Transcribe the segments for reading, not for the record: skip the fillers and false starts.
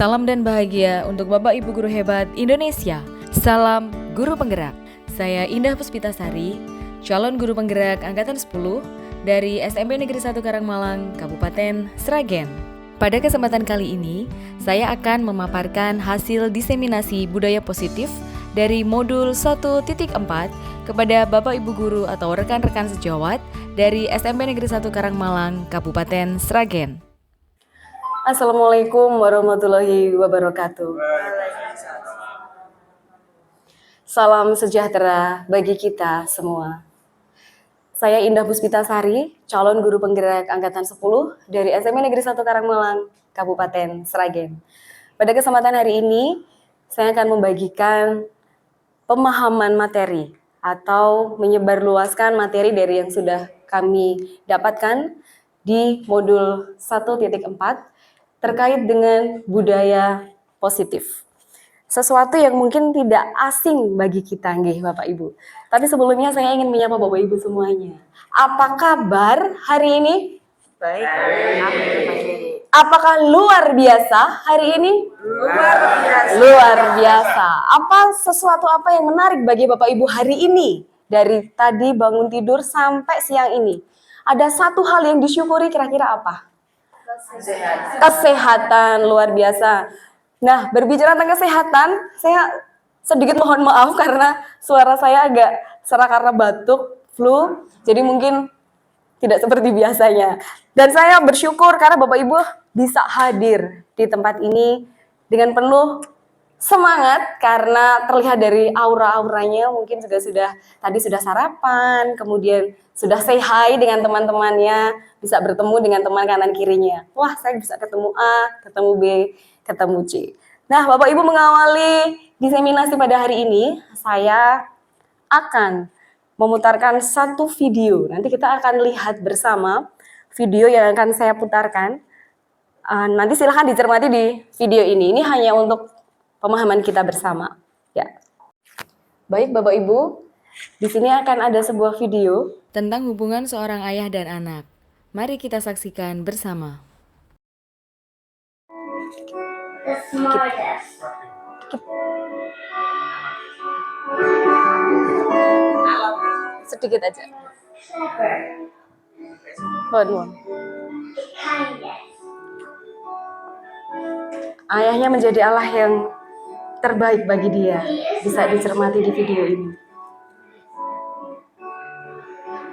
Salam dan bahagia untuk Bapak Ibu Guru Hebat Indonesia. Salam Guru Penggerak. Saya Indah Puspitasari, calon Guru Penggerak Angkatan 10 dari SMP Negeri 1 Karangmalang, Kabupaten Sragen. Pada kesempatan kali ini, saya akan memaparkan hasil diseminasi budaya positif dari modul 1.4 kepada Bapak Ibu Guru atau rekan-rekan sejawat dari SMP Negeri 1 Karangmalang, Kabupaten Sragen. Assalamualaikum warahmatullahi wabarakatuh. Salam sejahtera bagi kita semua. Saya Indah Puspitasari, calon guru penggerak angkatan 10 dari SMP Negeri 1 Karangmalang, Kabupaten Sragen. Pada kesempatan hari ini, saya akan membagikan pemahaman materi atau menyebarluaskan materi dari yang sudah kami dapatkan di modul 1.4 terkait dengan budaya positif. Sesuatu yang mungkin tidak asing bagi kita, nggih Bapak Ibu. Tapi sebelumnya saya ingin menyapa Bapak Ibu semuanya. Apa kabar hari ini? Baik. Apakah luar biasa hari ini? Luar biasa. Luar biasa. Sesuatu apa yang menarik bagi Bapak Ibu hari ini? Dari tadi bangun tidur sampai siang ini. Ada satu hal yang disyukuri, kira-kira apa? Kesehatan, luar biasa. Nah, berbicara tentang kesehatan, saya sedikit mohon maaf karena suara saya agak serak karena batuk, flu. Jadi mungkin tidak seperti biasanya. Dan saya bersyukur karena Bapak Ibu bisa hadir di tempat ini dengan penuh semangat karena terlihat dari aura-auranya mungkin tadi sudah sarapan, kemudian sudah say hi dengan teman-temannya, bisa bertemu dengan teman kanan kirinya. Wah, saya bisa ketemu A, ketemu B, ketemu C. Nah, Bapak Ibu mengawali diseminasi pada hari ini, saya akan memutarkan satu video. Nanti kita akan lihat bersama video yang akan saya putarkan. Nanti silahkan dicermati di video ini. Ini hanya untuk pemahaman kita bersama. Ya. Baik Bapak Ibu, di sini akan ada sebuah video tentang hubungan seorang ayah dan anak. Mari kita saksikan bersama. The smartest. Sedikit aja. Clever. Waduh. The kindest. Ayahnya menjadi Allah yang terbaik bagi dia. Bisa dicermati di video ini.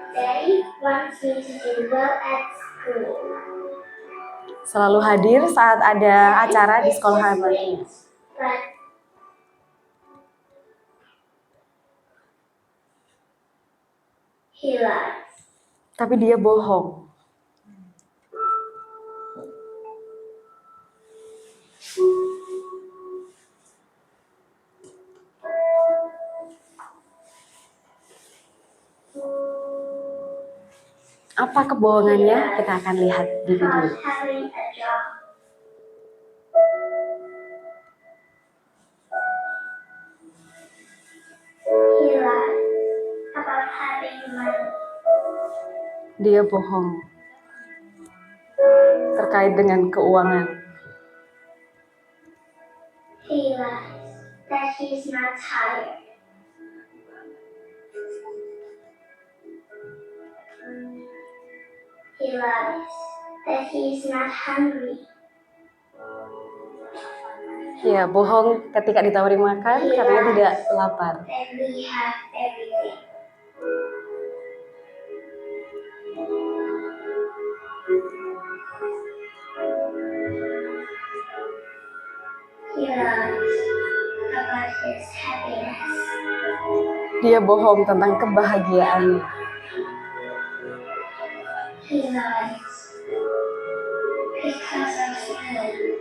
Daddy wants me to do well at school. Selalu hadir saat ada acara di sekolah anaknya. But he lies. Tapi dia bohong. Apa kebohongannya? Kita akan lihat di video. About having a job. He lies about having money. Dia bohong terkait dengan keuangan. He lies that he's not tired. He lies that he's not hungry. Ya, bohong ketika ditawari makan karena tidak lapar. That we have everything. He lies about his happiness. Dia bohong tentang kebahagiaannya. He lies because of food.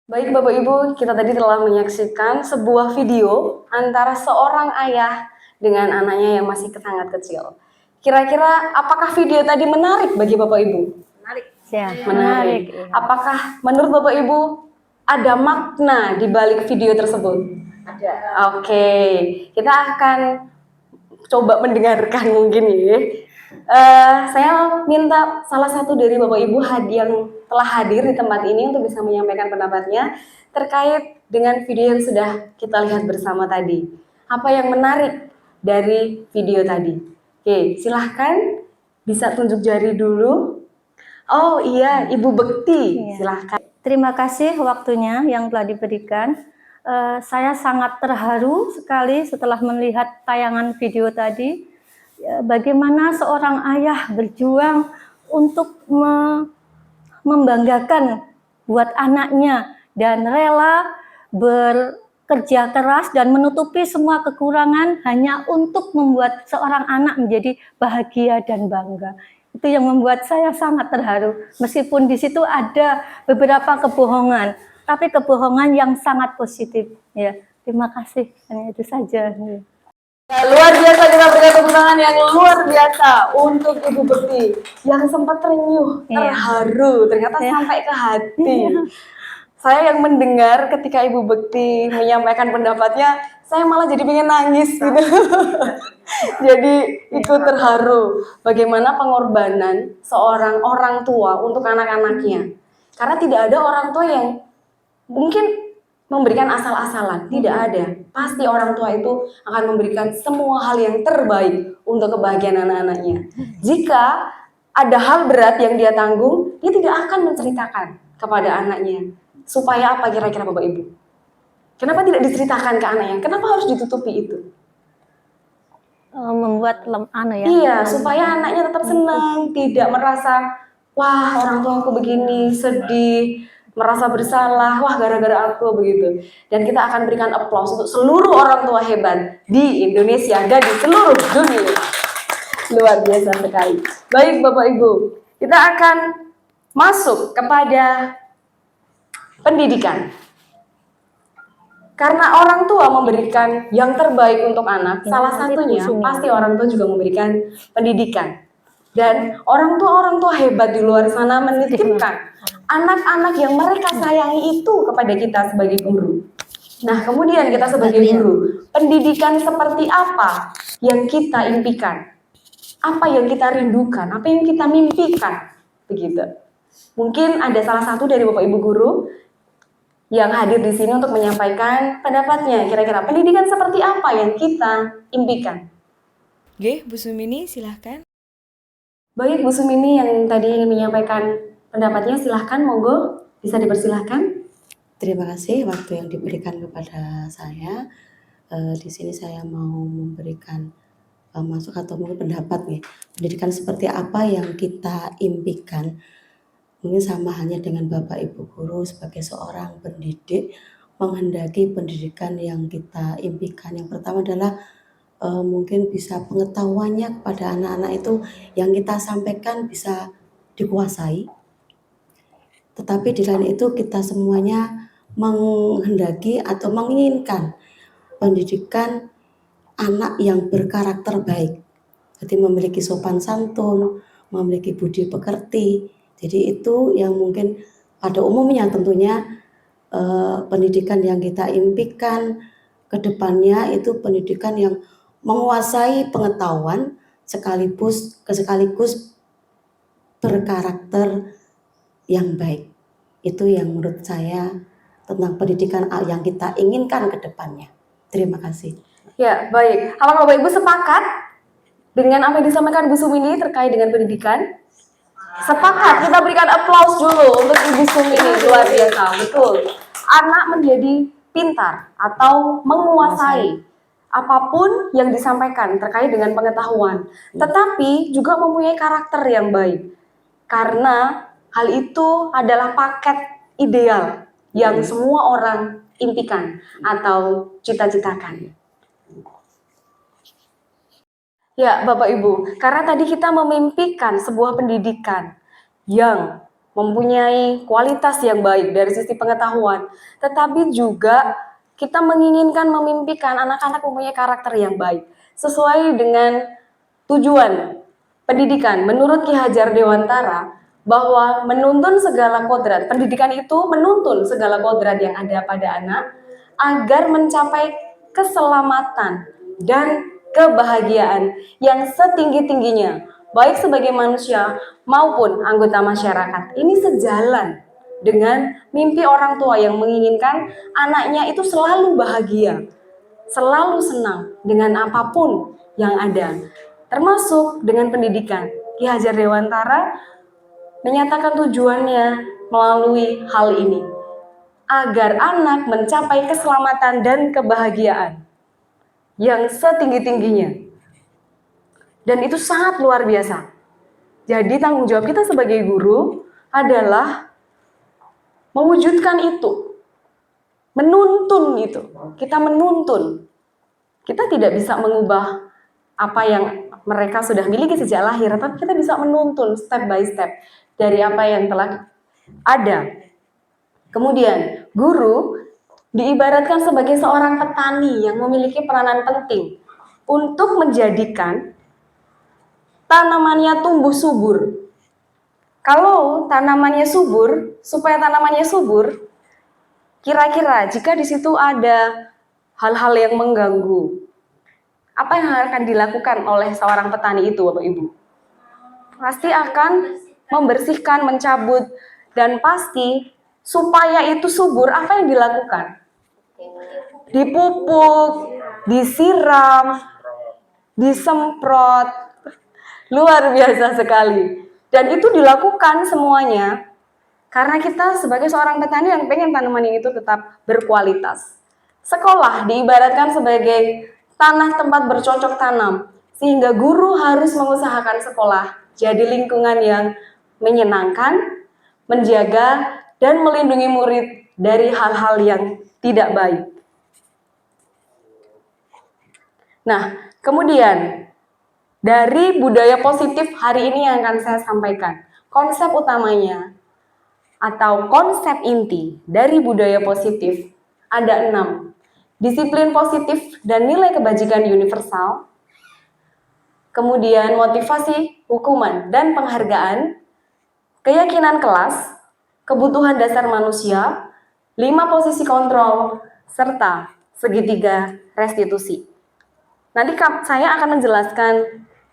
Baik Bapak Ibu, kita tadi telah menyaksikan sebuah video antara seorang ayah dengan anaknya yang masih sangat kecil. Kira-kira apakah video tadi menarik bagi Bapak Ibu? Menarik. Ya, Menarik. iya. Apakah menurut Bapak Ibu ada makna di balik video tersebut? Ada. Oke, kita akan coba mendengarkan mungkin ya. Saya minta salah satu dari Bapak Ibu yang telah hadir di tempat ini untuk bisa menyampaikan pendapatnya terkait dengan video yang sudah kita lihat bersama tadi. Apa yang menarik dari video tadi? Oke, silahkan bisa tunjuk jari dulu. Oh iya, Ibu Bekti, Iya. silahkan. Terima kasih waktunya yang telah diberikan. Saya sangat terharu sekali setelah melihat tayangan video tadi. Bagaimana seorang ayah berjuang untuk membanggakan buat anaknya dan rela bekerja keras dan menutupi semua kekurangan hanya untuk membuat seorang anak menjadi bahagia dan bangga. Itu yang membuat saya sangat terharu. Meskipun di situ ada beberapa kebohongan, tapi kebohongan yang sangat positif. Ya, terima kasih. Hanya itu saja. Ya, luar biasa, kita berikan tepuk tangan yang luar biasa untuk Ibu Bekti yang sempat terenyuh, Iya. terharu, ternyata Iya. sampai ke hati. Saya yang mendengar ketika Ibu Bekti menyampaikan pendapatnya, saya malah jadi pengen nangis gitu. Jadi ikut terharu bagaimana pengorbanan seorang orang tua untuk anak-anaknya. Karena tidak ada orang tua yang mungkin memberikan asal-asalan, tidak ada. Pasti orang tua itu akan memberikan semua hal yang terbaik untuk kebahagiaan anak-anaknya. Jika ada hal berat yang dia tanggung, dia tidak akan menceritakan kepada anaknya. Supaya apa kira-kira Bapak Ibu? Kenapa tidak diceritakan ke anaknya? Kenapa harus ditutupi itu? Membuat ya. Iya, supaya anaknya tetap senang, tidak merasa, wah orang tua aku begini, sedih, merasa bersalah, wah gara-gara aku begitu. Dan kita akan berikan aplaus untuk seluruh orang tua hebat di Indonesia dan di seluruh dunia. Luar biasa sekali. Baik Bapak Ibu, kita akan masuk kepada pendidikan. Karena orang tua memberikan yang terbaik untuk anak, salah satunya pasti orang tua juga memberikan pendidikan. Dan orang tua hebat di luar sana menitipkan anak-anak yang mereka sayangi itu kepada kita sebagai guru. Nah, kemudian kita sebagai guru, pendidikan seperti apa yang kita impikan? Apa yang kita rindukan? Apa yang kita mimpikan? Begitu. Mungkin ada salah satu dari Bapak Ibu guru yang hadir di sini untuk menyampaikan pendapatnya. Kira-kira pendidikan seperti apa yang kita impikan? Oke, Bu Sumini silahkan. Baik, Bu Sumini yang tadi ingin menyampaikan pendapatnya, silahkan, monggo, bisa dipersilahkan. Terima kasih waktu yang diberikan kepada saya. Di sini saya mau memberikan masuk atau mungkin pendapat nih. Pendidikan seperti apa yang kita impikan? Mungkin sama hanya dengan Bapak Ibu guru sebagai seorang pendidik menghendaki pendidikan yang kita impikan. Yang pertama adalah mungkin bisa pengetahuannya kepada anak-anak itu yang kita sampaikan bisa dikuasai. Tetapi di lain itu kita semuanya menghendaki atau menginginkan pendidikan anak yang berkarakter baik. Jadi memiliki sopan santun, memiliki budi pekerti. Jadi itu yang mungkin pada umumnya tentunya pendidikan yang kita impikan ke depannya itu pendidikan yang menguasai pengetahuan sekaligus berkarakter yang baik. Itu yang menurut saya tentang pendidikan yang kita inginkan ke depannya. Terima kasih. Ya, baik. Apakah Bapak Ibu sepakat dengan apa yang disampaikan Bu Sumini terkait dengan pendidikan? Sepakat, kita berikan aplaus dulu untuk Ibu Sumini, luar biasa, betul. Anak menjadi pintar atau menguasai apapun yang disampaikan terkait dengan pengetahuan, tetapi juga mempunyai karakter yang baik. Karena hal itu adalah paket ideal yang semua orang impikan atau cita-citakan. Ya, Bapak Ibu, karena tadi kita memimpikan sebuah pendidikan yang mempunyai kualitas yang baik dari sisi pengetahuan, tetapi juga kita menginginkan memimpikan anak-anak mempunyai karakter yang baik sesuai dengan tujuan pendidikan. Menurut Ki Hajar Dewantara, bahwa menuntun segala kodrat, pendidikan itu menuntun segala kodrat yang ada pada anak agar mencapai keselamatan dan kebahagiaan yang setinggi-tingginya, baik sebagai manusia maupun anggota masyarakat. Ini sejalan dengan mimpi orang tua yang menginginkan anaknya itu selalu bahagia, selalu senang dengan apapun yang ada, termasuk dengan pendidikan. Ki Hajar Dewantara menyatakan tujuannya melalui hal ini, agar anak mencapai keselamatan dan kebahagiaan yang setinggi-tingginya. Dan itu sangat luar biasa. Jadi tanggung jawab kita sebagai guru adalah mewujudkan itu, menuntun itu. Kita menuntun. Kita tidak bisa mengubah apa yang mereka sudah miliki sejak lahir, tapi kita bisa menuntun step by step dari apa yang telah ada. Kemudian, guru diibaratkan sebagai seorang petani yang memiliki peranan penting untuk menjadikan tanamannya tumbuh subur. Kalau tanamannya subur, supaya tanamannya subur, kira-kira jika di situ ada hal-hal yang mengganggu, apa yang akan dilakukan oleh seorang petani itu, Bapak Ibu? Pasti akan membersihkan, mencabut, dan pasti supaya itu subur, apa yang dilakukan? Dipupuk, disiram, disemprot. Luar biasa sekali. Dan itu dilakukan semuanya karena kita sebagai seorang petani yang pengen tanaman itu tetap berkualitas. Sekolah diibaratkan sebagai tanah tempat bercocok tanam, sehingga guru harus mengusahakan sekolah jadi lingkungan yang menyenangkan, menjaga, dan melindungi murid dari hal-hal yang tidak baik. Nah, kemudian dari budaya positif hari ini yang akan saya sampaikan, konsep utamanya atau konsep inti dari budaya positif ada 6. Disiplin positif dan nilai kebajikan universal, kemudian motivasi, hukuman, dan penghargaan, keyakinan kelas, kebutuhan dasar manusia, 5 posisi kontrol, serta segitiga restitusi. Nanti saya akan menjelaskan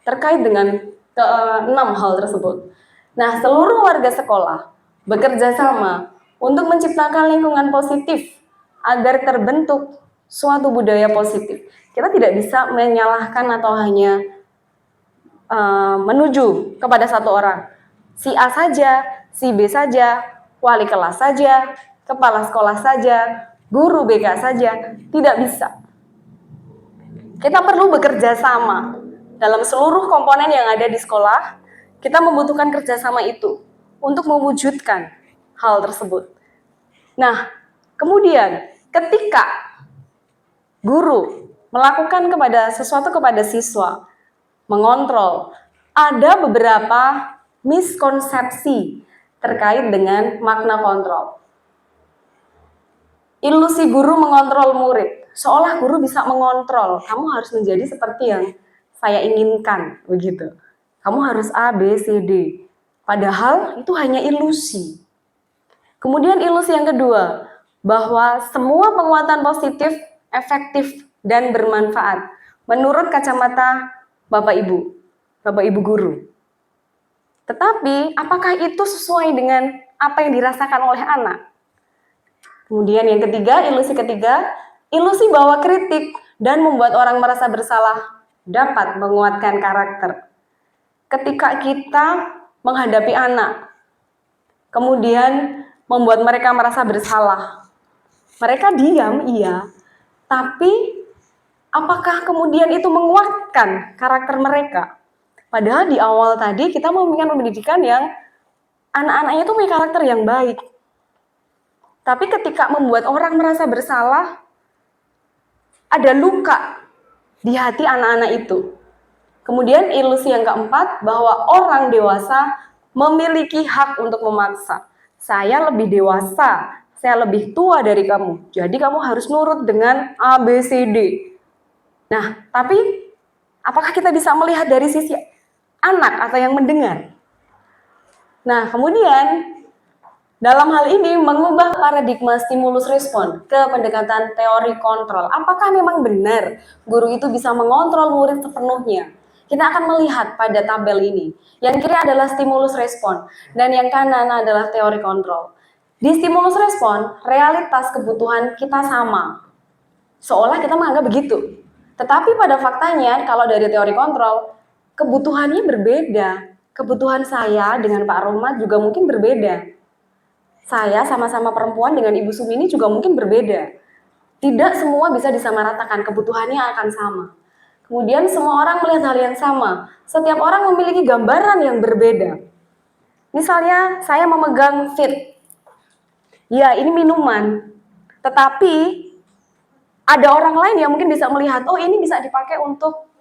terkait dengan ke-6 hal tersebut. Nah, seluruh warga sekolah bekerja sama untuk menciptakan lingkungan positif agar terbentuk suatu budaya positif. Kita tidak bisa menyalahkan atau hanya menuju kepada satu orang. Si A saja, si B saja, wali kelas saja, kepala sekolah saja, guru BK saja, tidak bisa. Kita perlu bekerja sama dalam seluruh komponen yang ada di sekolah. Kita membutuhkan kerjasama itu untuk mewujudkan hal tersebut. Nah, kemudian ketika guru melakukan sesuatu kepada siswa, mengontrol, ada beberapa miskonsepsi terkait dengan makna kontrol. Ilusi guru mengontrol murid, seolah guru bisa mengontrol, kamu harus menjadi seperti yang saya inginkan, begitu. Kamu harus A, B, C, D. Padahal itu hanya ilusi. Kemudian ilusi yang kedua, bahwa semua penguatan positif, efektif, dan bermanfaat menurut kacamata Bapak Ibu guru. Tetapi apakah itu sesuai dengan apa yang dirasakan oleh anak? Kemudian yang ketiga, ilusi bahwa kritik dan membuat orang merasa bersalah dapat menguatkan karakter. Ketika kita menghadapi anak, kemudian membuat mereka merasa bersalah, mereka diam, iya, tapi apakah kemudian itu menguatkan karakter mereka? Padahal di awal tadi kita memberikan pendidikan yang anak-anaknya itu punya karakter yang baik. Tapi ketika membuat orang merasa bersalah, ada luka di hati anak-anak itu. Kemudian ilusi yang keempat, bahwa orang dewasa memiliki hak untuk memaksa. Saya lebih dewasa, saya lebih tua dari kamu, jadi kamu harus nurut dengan A, B, C, D. Nah, tapi apakah kita bisa melihat dari sisi anak atau yang mendengar? Nah, kemudian dalam hal ini mengubah paradigma stimulus respon ke pendekatan teori kontrol. Apakah memang benar guru itu bisa mengontrol murid sepenuhnya? Kita akan melihat pada tabel ini. Yang kiri adalah stimulus respon dan yang kanan adalah teori kontrol. Di stimulus respon, realitas kebutuhan kita sama. Seolah kita menganggap begitu. Tetapi pada faktanya, kalau dari teori kontrol, kebutuhannya berbeda. Kebutuhan saya dengan Pak Rohmat juga mungkin berbeda. Saya sama-sama perempuan dengan Ibu Sumini juga mungkin berbeda. Tidak semua bisa disamaratakan, kebutuhannya akan sama. Kemudian semua orang melihat hal yang sama. Setiap orang memiliki gambaran yang berbeda. Misalnya saya memegang fit. Ya, ini minuman. Tetapi ada orang lain yang mungkin bisa melihat, oh ini bisa dipakai untuk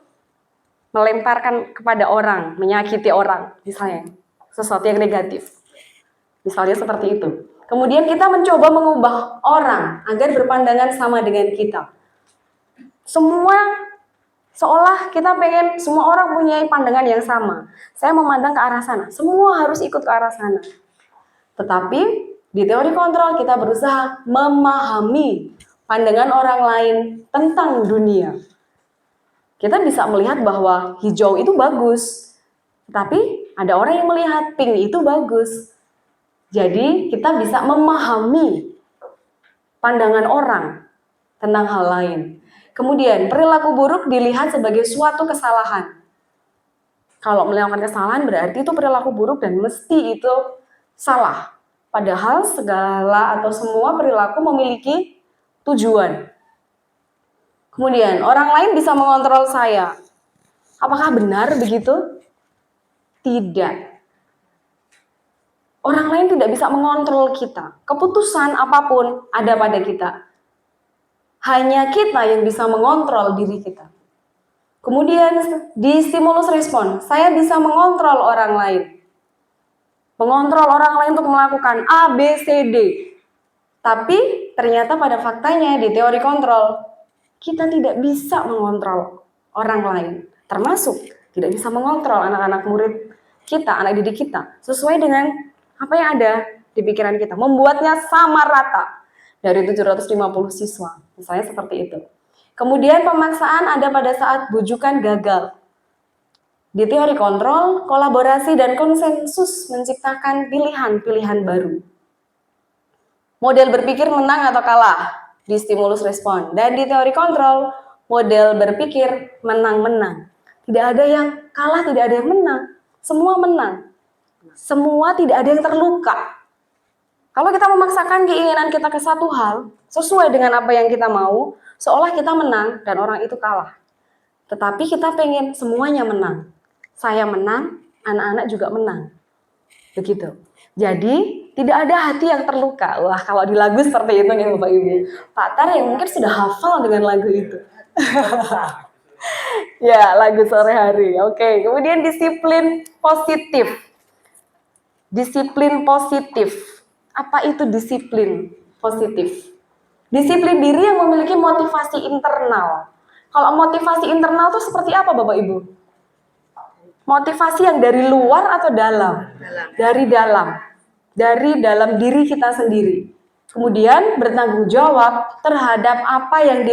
melemparkan kepada orang, menyakiti orang, misalnya. Sesuatu yang negatif. Misalnya seperti itu. Kemudian kita mencoba mengubah orang agar berpandangan sama dengan kita. Seolah kita pengen semua orang punya pandangan yang sama. Saya memandang ke arah sana. Semua harus ikut ke arah sana. Tetapi di teori kontrol kita berusaha memahami pandangan orang lain tentang dunia. Kita bisa melihat bahwa hijau itu bagus. Tetapi ada orang yang melihat pink itu bagus. Jadi kita bisa memahami pandangan orang tentang hal lain. Kemudian perilaku buruk dilihat sebagai suatu kesalahan. Kalau melakukan kesalahan berarti itu perilaku buruk dan mesti itu salah. Padahal segala atau semua perilaku memiliki tujuan. Kemudian orang lain bisa mengontrol saya. Apakah benar begitu? Tidak. Orang lain tidak bisa mengontrol kita. Keputusan apapun ada pada kita. Hanya kita yang bisa mengontrol diri kita. Kemudian di stimulus respon, saya bisa mengontrol orang lain. Mengontrol orang lain untuk melakukan A, B, C, D. Tapi ternyata pada faktanya di teori kontrol, kita tidak bisa mengontrol orang lain. Termasuk tidak bisa mengontrol anak-anak murid kita, anak didik kita. Sesuai dengan apa yang ada di pikiran kita, membuatnya sama rata dari 750 siswa, misalnya seperti itu. Kemudian pemaksaan ada pada saat bujukan gagal. Di teori kontrol, kolaborasi dan konsensus menciptakan pilihan-pilihan baru. Model berpikir menang atau kalah di stimulus respon. Dan di teori kontrol, model berpikir menang-menang. Tidak ada yang kalah, tidak ada yang menang. Semua menang. Semua tidak ada yang terluka. Kalau kita memaksakan keinginan kita ke satu hal, sesuai dengan apa yang kita mau, seolah kita menang dan orang itu kalah. Tetapi kita pengen semuanya menang. Saya menang, anak-anak juga menang. Begitu. Jadi, tidak ada hati yang terluka. Wah, kalau di lagu seperti itu nih Bapak Ibu. Pak Tar yang mungkin sudah hafal dengan lagu itu. Ya, lagu sore hari. Oke, kemudian disiplin positif. Disiplin positif. Apa itu disiplin positif? Disiplin diri yang memiliki motivasi internal. Kalau motivasi internal itu seperti apa Bapak Ibu? Motivasi yang dari luar atau dalam? Dari dalam. Dari dalam diri kita sendiri. Kemudian bertanggung jawab terhadap apa yang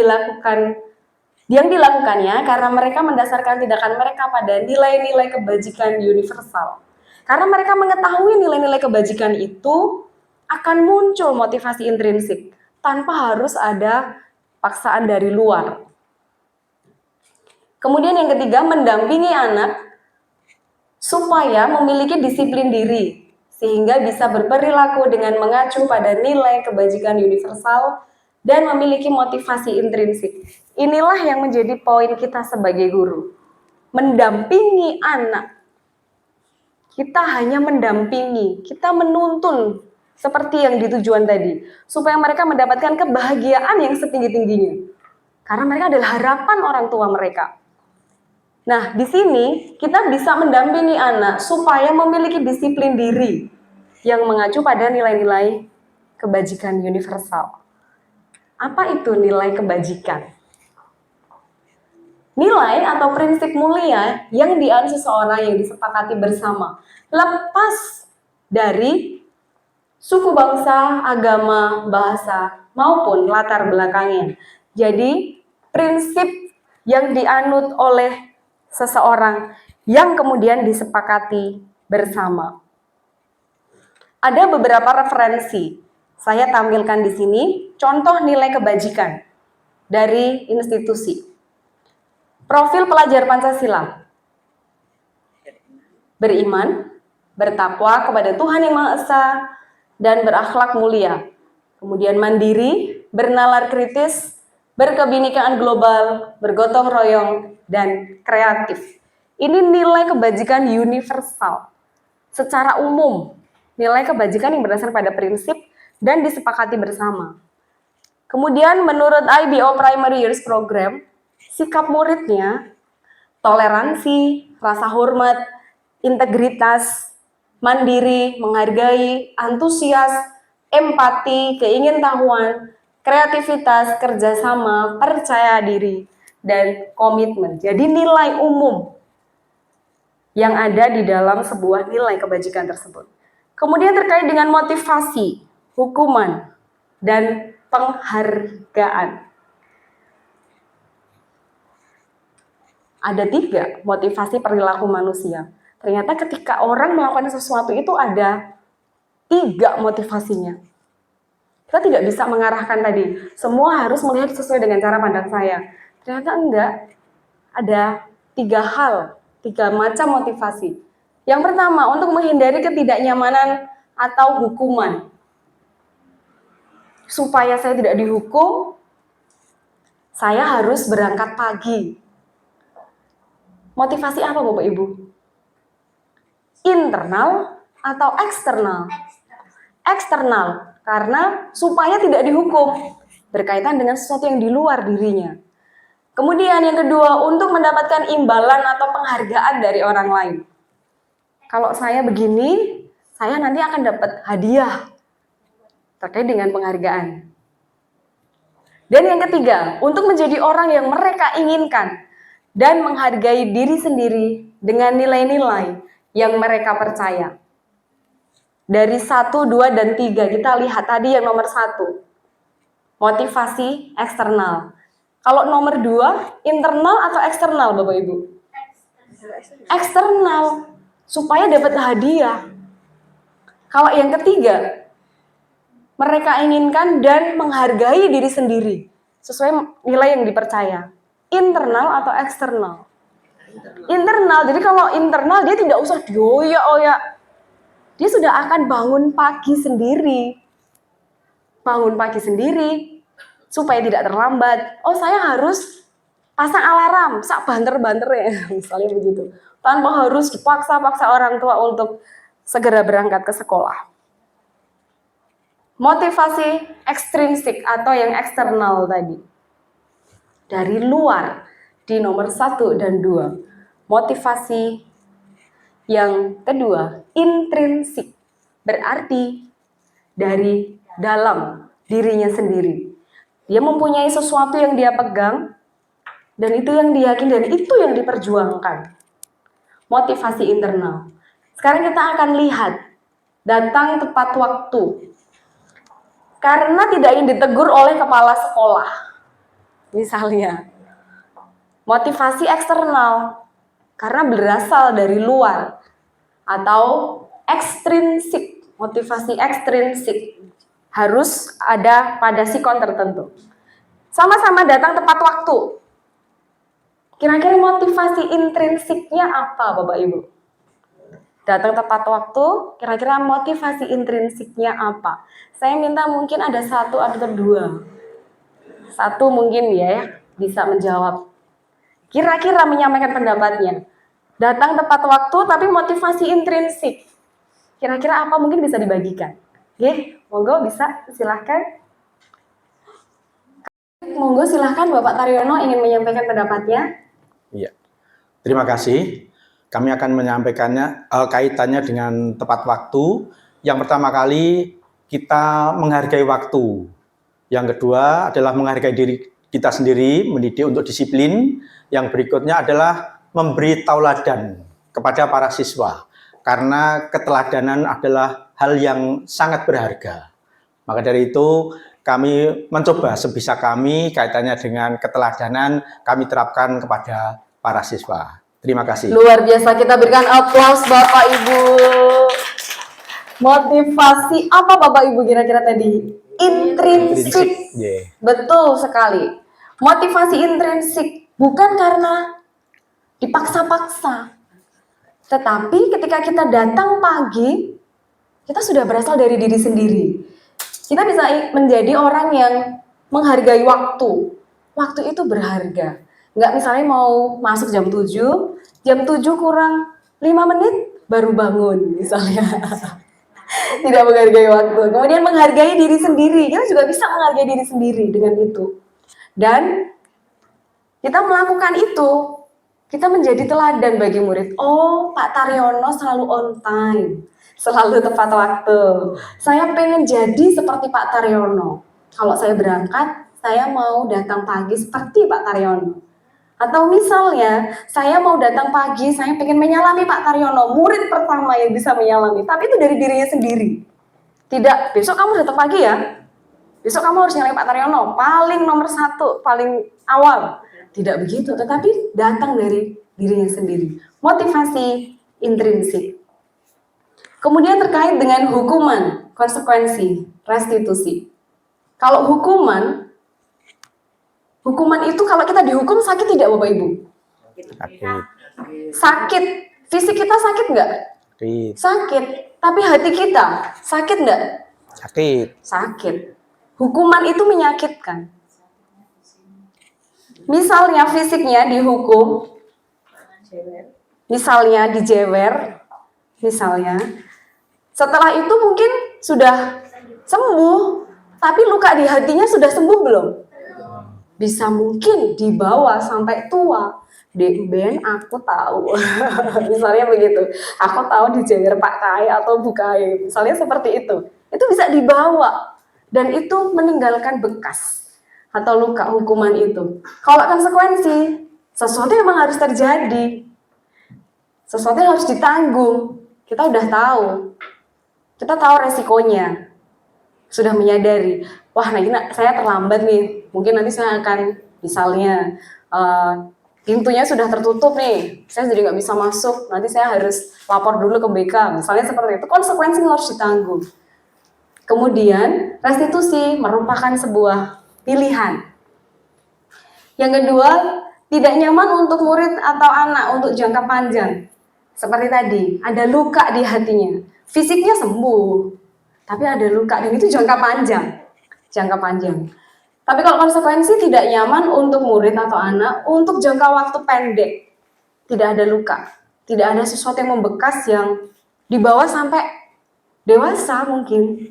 dilakukannya karena mereka mendasarkan tindakan mereka pada nilai-nilai kebajikan universal. Karena mereka mengetahui nilai-nilai kebajikan itu akan muncul motivasi intrinsik tanpa harus ada paksaan dari luar. Kemudian yang ketiga, mendampingi anak supaya memiliki disiplin diri sehingga bisa berperilaku dengan mengacu pada nilai kebajikan universal dan memiliki motivasi intrinsik. Inilah yang menjadi poin kita sebagai guru. Mendampingi anak. Kita hanya mendampingi, kita menuntun seperti yang ditujuan tadi, supaya mereka mendapatkan kebahagiaan yang setinggi-tingginya. Karena mereka adalah harapan orang tua mereka. Nah, di sini kita bisa mendampingi anak supaya memiliki disiplin diri yang mengacu pada nilai-nilai kebajikan universal. Apa itu nilai kebajikan? Nilai atau prinsip mulia yang dianut seseorang yang disepakati bersama, lepas dari suku bangsa, agama, bahasa, maupun latar belakangnya. Jadi, prinsip yang dianut oleh seseorang yang kemudian disepakati bersama. Ada beberapa referensi. Saya tampilkan di sini contoh nilai kebajikan dari institusi. Profil pelajar Pancasila. Beriman, bertakwa kepada Tuhan Yang Maha Esa, dan berakhlak mulia. Kemudian mandiri, bernalar kritis, berkebinekaan global, bergotong royong, dan kreatif. Ini nilai kebajikan universal. Secara umum, nilai kebajikan yang berdasar pada prinsip dan disepakati bersama. Kemudian menurut IBO Primary Years Program, sikap muridnya toleransi, rasa hormat, integritas, mandiri, menghargai, antusias, empati, keingintahuan, kreativitas, kerjasama, percaya diri, dan komitmen. Jadi nilai umum yang ada di dalam sebuah nilai kebajikan tersebut. Kemudian terkait dengan motivasi, hukuman, dan penghargaan. Ada 3 motivasi perilaku manusia. Ternyata ketika orang melakukan sesuatu itu ada 3 motivasinya. Kita tidak bisa mengarahkan tadi, semua harus melihat sesuai dengan cara pandang saya. Ternyata enggak, ada 3 hal, 3 macam motivasi. Yang pertama, untuk menghindari ketidaknyamanan atau hukuman. Supaya saya tidak dihukum, saya harus berangkat pagi. Motivasi apa Bapak Ibu? Internal atau eksternal? Eksternal, karena supaya tidak dihukum, berkaitan dengan sesuatu yang di luar dirinya. Kemudian yang kedua, untuk mendapatkan imbalan atau penghargaan dari orang lain. Kalau saya begini, saya nanti akan dapat hadiah terkait dengan penghargaan. Dan yang ketiga, untuk menjadi orang yang mereka inginkan dan menghargai diri sendiri dengan nilai-nilai yang mereka percaya. Dari 1, 2, dan 3, kita lihat tadi yang nomor 1, motivasi eksternal. Kalau nomor 2, internal atau eksternal Bapak Ibu? Eksternal, supaya dapat hadiah. Kalau yang ketiga, mereka inginkan dan menghargai diri sendiri, sesuai nilai yang dipercaya. Internal atau eksternal? Internal, jadi kalau internal dia tidak usah dioyak-oyak. Dia sudah akan bangun pagi sendiri. Bangun pagi sendiri, supaya tidak terlambat. Oh, saya harus pasang alarm, sak banter-banter ya, misalnya begitu. Tanpa harus dipaksa-paksa orang tua untuk segera berangkat ke sekolah. Motivasi ekstrinsik atau yang eksternal tadi. Dari luar, di nomor 1 dan 2. Motivasi yang kedua, intrinsik. Berarti dari dalam dirinya sendiri. Dia mempunyai sesuatu yang dia pegang, dan itu yang diyakini, dan itu yang diperjuangkan. Motivasi internal. Sekarang kita akan lihat, datang tepat waktu. Karena tidak ingin ditegur oleh kepala sekolah. Misalnya, motivasi eksternal. Karena berasal dari luar. Atau ekstrinsik, motivasi ekstrinsik. Harus ada pada sikon tertentu. Sama-sama datang tepat waktu. Kira-kira motivasi intrinsiknya apa Bapak Ibu? Datang tepat waktu, kira-kira motivasi intrinsiknya apa? Saya minta mungkin ada 1 atau 2. 1 mungkin ya, bisa menjawab. Kira-kira menyampaikan pendapatnya. Datang tepat waktu tapi motivasi intrinsik. Kira-kira apa mungkin bisa dibagikan? Oke, monggo bisa silahkan. Monggo silahkan Bapak Taryono ingin menyampaikan pendapatnya. Iya. Terima kasih. Kami akan menyampaikannya kaitannya dengan tepat waktu. Yang pertama kali kita menghargai waktu. Yang kedua adalah menghargai diri kita sendiri, mendidik untuk disiplin. Yang berikutnya adalah memberi tauladan kepada para siswa. Karena keteladanan adalah hal yang sangat berharga. Maka dari itu kami mencoba sebisa kami kaitannya dengan keteladanan kami terapkan kepada para siswa. Terima kasih. Luar biasa, kita berikan aplaus Bapak Ibu. Motivasi apa Bapak Ibu kira-kira tadi? Intrinsik. Yeah. Betul sekali. Motivasi intrinsik bukan karena dipaksa-paksa. Tetapi ketika kita datang pagi, kita sudah berasal dari diri sendiri. Kita bisa menjadi orang yang menghargai waktu. Waktu itu berharga. Nggak misalnya mau masuk jam 7 kurang 5 menit baru bangun misalnya. Tidak menghargai waktu. Kemudian menghargai diri sendiri. Kita juga bisa menghargai diri sendiri dengan itu. Dan kita melakukan itu, kita menjadi teladan bagi murid. Oh, Pak Taryono selalu on time, selalu tepat waktu. Saya pengen jadi seperti Pak Taryono. Kalau saya berangkat, saya mau datang pagi seperti Pak Taryono. Atau misalnya, saya mau datang pagi, saya pengen menyalami Pak Taryono, murid pertama yang bisa menyalami. Tapi itu dari dirinya sendiri. Tidak, besok kamu datang pagi ya. Besok kamu harus nyalami Pak Taryono, paling nomor 1, paling awal. Tidak begitu, tetapi datang dari dirinya sendiri. Motivasi intrinsik. Kemudian terkait dengan hukuman, konsekuensi, restitusi. Kalau hukuman itu kalau kita dihukum sakit tidak Bapak Ibu? Sakit. Sakit. Fisik kita sakit nggak? Sakit. Sakit. Tapi hati kita sakit nggak? Sakit. Sakit. Hukuman itu menyakitkan. Misalnya fisiknya dihukum, misalnya dijewer, misalnya. Setelah itu mungkin sudah sembuh, tapi luka di hatinya sudah sembuh belum? Bisa mungkin dibawa sampai tua. Ben, aku tahu. Misalnya begitu. Aku tahu dijewer Pak Kai atau Bu Kai. Misalnya seperti itu. Itu bisa dibawa. Dan itu meninggalkan bekas atau luka hukuman itu. Kalau konsekuensi, sesuatu yang memang harus terjadi. Sesuatu yang harus ditanggung. Kita udah tahu. Kita tahu resikonya. Sudah menyadari, wah nah ini saya terlambat nih, mungkin nanti saya akan misalnya pintunya sudah tertutup nih, saya jadi nggak bisa masuk, nanti saya harus lapor dulu ke BK, misalnya seperti itu, konsekuensinya harus ditanggung. Kemudian restitusi merupakan sebuah pilihan. Yang kedua, tidak nyaman untuk murid atau anak untuk jangka panjang. Seperti tadi, ada luka di hatinya, fisiknya sembuh, tapi ada luka dan itu jangka panjang. Jangka panjang. Tapi kalau konsekuensi tidak nyaman untuk murid atau anak untuk jangka waktu pendek. Tidak ada luka. Tidak ada sesuatu yang membekas yang dibawa sampai dewasa mungkin.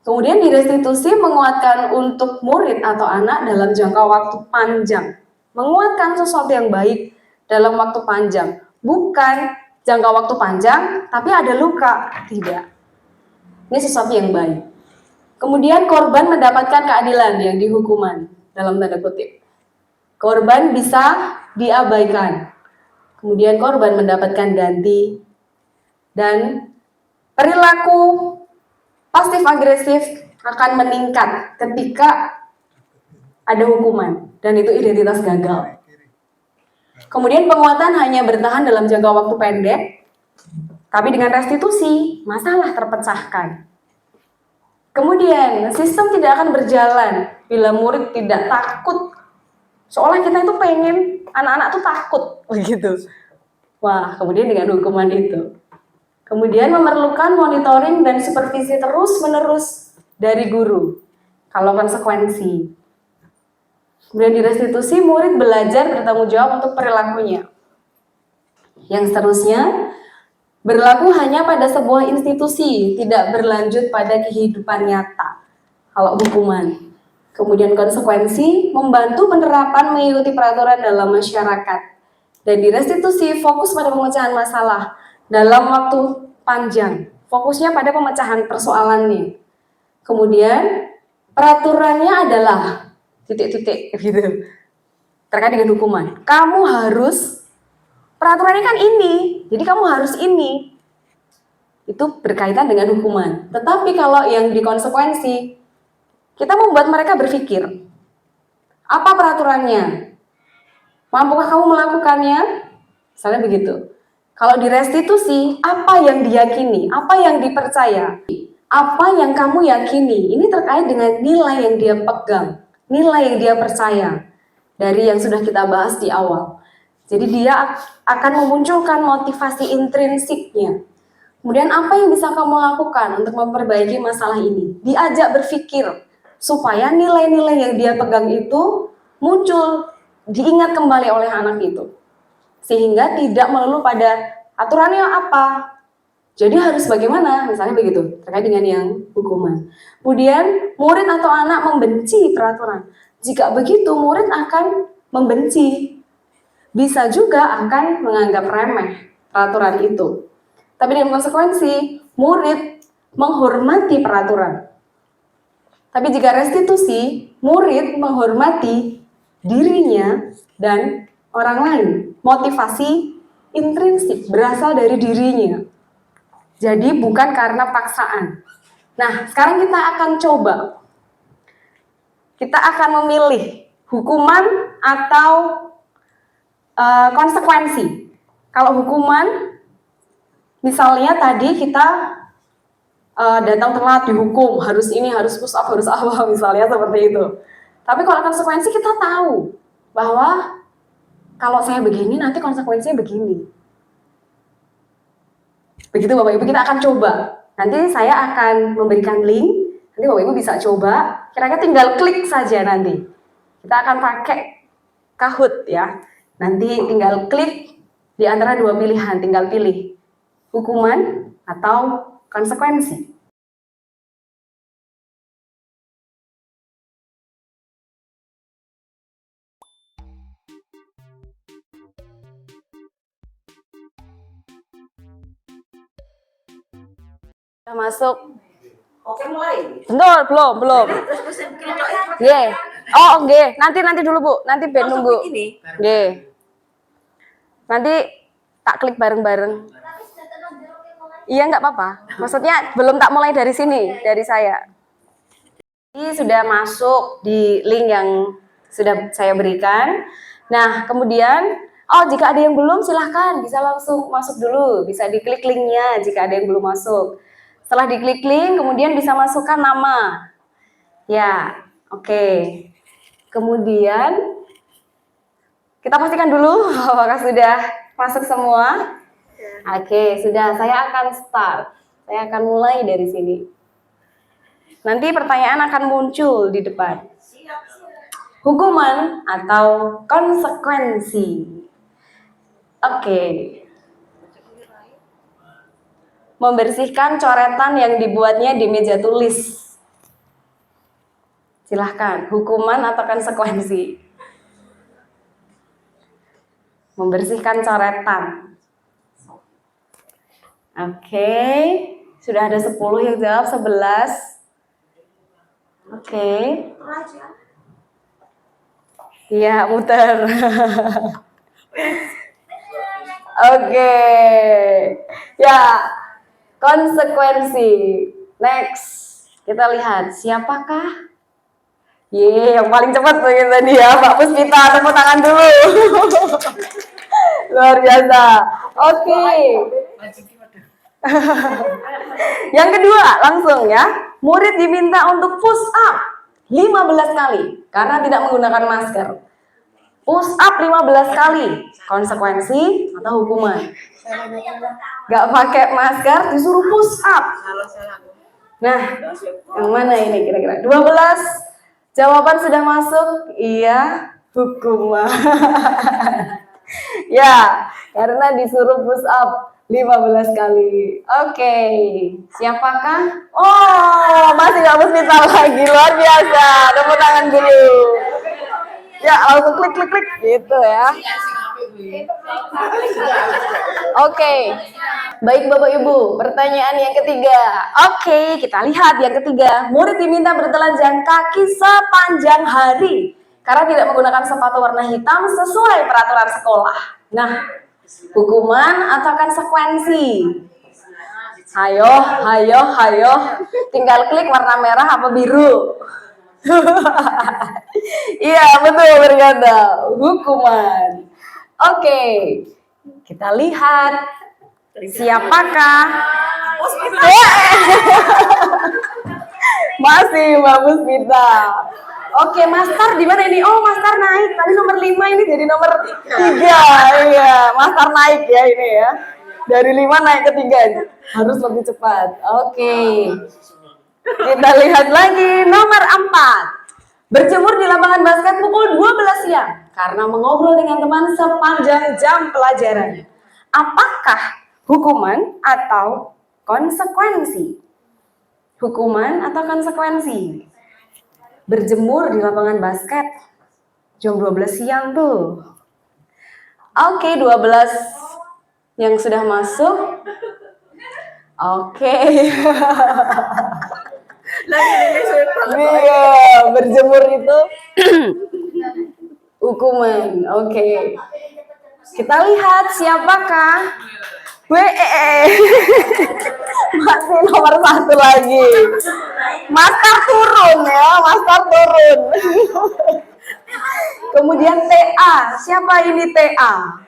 Kemudian direstitusi menguatkan untuk murid atau anak dalam jangka waktu panjang. Menguatkan sesuatu yang baik dalam waktu panjang. Bukan jangka waktu panjang tapi ada luka. Tidak. Ini sesuatu yang baik. Kemudian korban mendapatkan keadilan yang dihukuman dalam tanda kutip. Korban bisa diabaikan. Kemudian korban mendapatkan ganti. Dan perilaku pasif agresif akan meningkat ketika ada hukuman. Dan itu identitas gagal. Kemudian penguatan hanya bertahan dalam jangka waktu pendek. Tapi dengan restitusi, masalah terpecahkan. Kemudian, sistem tidak akan berjalan bila murid tidak takut. Seolah kita itu pengen anak-anak tuh takut, begitu. Wah, kemudian dengan hukuman itu. Kemudian memerlukan monitoring dan supervisi terus-menerus dari guru. Kalau konsekuensi. Kemudian di restitusi, murid belajar bertanggung jawab untuk perilakunya. Yang seterusnya, berlaku hanya pada sebuah institusi, tidak berlanjut pada kehidupan nyata. Kalau hukuman. Kemudian konsekuensi, membantu penerapan mengikuti peraturan dalam masyarakat. Dan di restitusi fokus pada pemecahan masalah dalam waktu panjang. Fokusnya pada pemecahan persoalannya. Kemudian peraturannya adalah titik-titik gitu. Terkait dengan hukuman. Kamu harus, peraturannya kan ini, jadi kamu harus ini. Itu berkaitan dengan hukuman. Tetapi kalau yang di konsekuensi, kita membuat mereka berpikir, apa peraturannya? Mampukah kamu melakukannya? Misalnya begitu. Kalau di restitusi, apa yang diyakini, apa yang dipercaya, apa yang kamu yakini, ini terkait dengan nilai yang dia pegang, nilai yang dia percaya, dari yang sudah kita bahas di awal. Jadi dia akan memunculkan motivasi intrinsiknya. Kemudian apa yang bisa kamu lakukan untuk memperbaiki masalah ini? Diajak berpikir, supaya nilai-nilai yang dia pegang itu muncul, diingat kembali oleh anak itu. Sehingga tidak melulu pada aturannya apa, jadi harus bagaimana, misalnya begitu, terkait dengan yang hukuman. Kemudian murid atau anak membenci peraturan. Jika begitu, murid akan membenci. Bisa juga akan menganggap remeh peraturan itu. Tapi dengan konsekuensi, murid menghormati peraturan. Tapi jika restitusi, murid menghormati dirinya dan orang lain. Motivasi intrinsik berasal dari dirinya. Jadi bukan karena paksaan. Nah, sekarang kita akan coba. Kita akan memilih hukuman atau konsekuensi. Kalau hukuman, misalnya tadi kita datang telat dihukum, harus ini, harus push up, harus apa, misalnya seperti itu. Tapi kalau konsekuensi kita tahu bahwa kalau saya begini nanti konsekuensinya begini. Begitu Bapak Ibu, kita akan coba. Nanti saya akan memberikan link, nanti Bapak Ibu bisa coba. Kira-kira tinggal klik saja nanti. Kita akan pakai Kahoot ya. Nanti tinggal klik di antara dua pilihan, tinggal pilih hukuman atau konsekuensi. Sudah masuk. Oke, mulai. Betul, belum. Nggih. Oh, nggih. Nanti dulu, Bu. Nanti ben nunggu. Nggih. Nanti tak klik bareng-bareng. Iya, nggak apa-apa. Maksudnya belum tak mulai dari sini, dari saya. Ini sudah masuk di link yang sudah saya berikan. Nah, kemudian, jika ada yang belum, silahkan bisa langsung masuk dulu. Bisa diklik linknya jika ada yang belum masuk. Setelah diklik link, kemudian bisa masukkan nama. Ya, oke. Kemudian, kita pastikan dulu apakah sudah masuk semua. Oke, sudah. Saya akan start. Saya akan mulai dari sini. Nanti pertanyaan akan muncul di depan. Hukuman atau konsekuensi. Oke. Membersihkan coretan yang dibuatnya di meja tulis. Silahkan, hukuman atau konsekuensi. Membersihkan coretan. Oke, sudah ada 10 yang jawab, 11. Oke. Iya, muter. Oke. Ya, konsekuensi. Next, kita lihat siapakah? Yang paling cepat mungkin tadi ya, Mbak Puspita, tepuk tangan dulu. Luar biasa. Oke. Yang kedua, langsung ya. Murid diminta untuk push up 15 kali karena tidak menggunakan masker. Push up 15 kali. Konsekuensi atau hukuman? Gak pakai masker disuruh push up. Nah, yang mana ini kira-kira? 12 jawaban sudah masuk. Iya, hukuman. Ya, karena disuruh push up 15 kali. Oke, siapakah? Oh, masih gak Puspita lagi, luar biasa. Tepuk tangan dulu. Ya, langsung klik gitu ya. Oke, baik Bapak Ibu, pertanyaan yang ketiga. Oke, kita lihat yang ketiga. Murid diminta bertelanjang kaki sepanjang hari karena tidak menggunakan sepatu warna hitam sesuai peraturan sekolah. Nah, hukuman atau konsekuensi? Hayo, hayo, hayo. Tinggal klik warna merah apa biru. Iya, betul berkata. Hukuman. Oke, kita lihat siapakah masih Mbak Puspita. Oke, Master di mana ini? Oh, Master naik. Tadi nomor 5 ini jadi nomor 3. Iya, Master naik ya ini ya. Dari 5 naik ke 3. Harus lebih cepat. Oke. Kita lihat lagi nomor 4. Berjemur di lapangan basket pukul 12 siang karena mengobrol dengan teman sepanjang jam pelajaran. Apakah hukuman atau konsekuensi? Hukuman atau konsekuensi? Berjemur di lapangan basket jam 12 siang tuh. Oke, 12 yang sudah masuk. Oke. Iya, berjemur itu hukuman. Oke. Kita lihat siapakah masih nomor 1 lagi. Master turun ya, Master turun. Kemudian TA, siapa ini TA?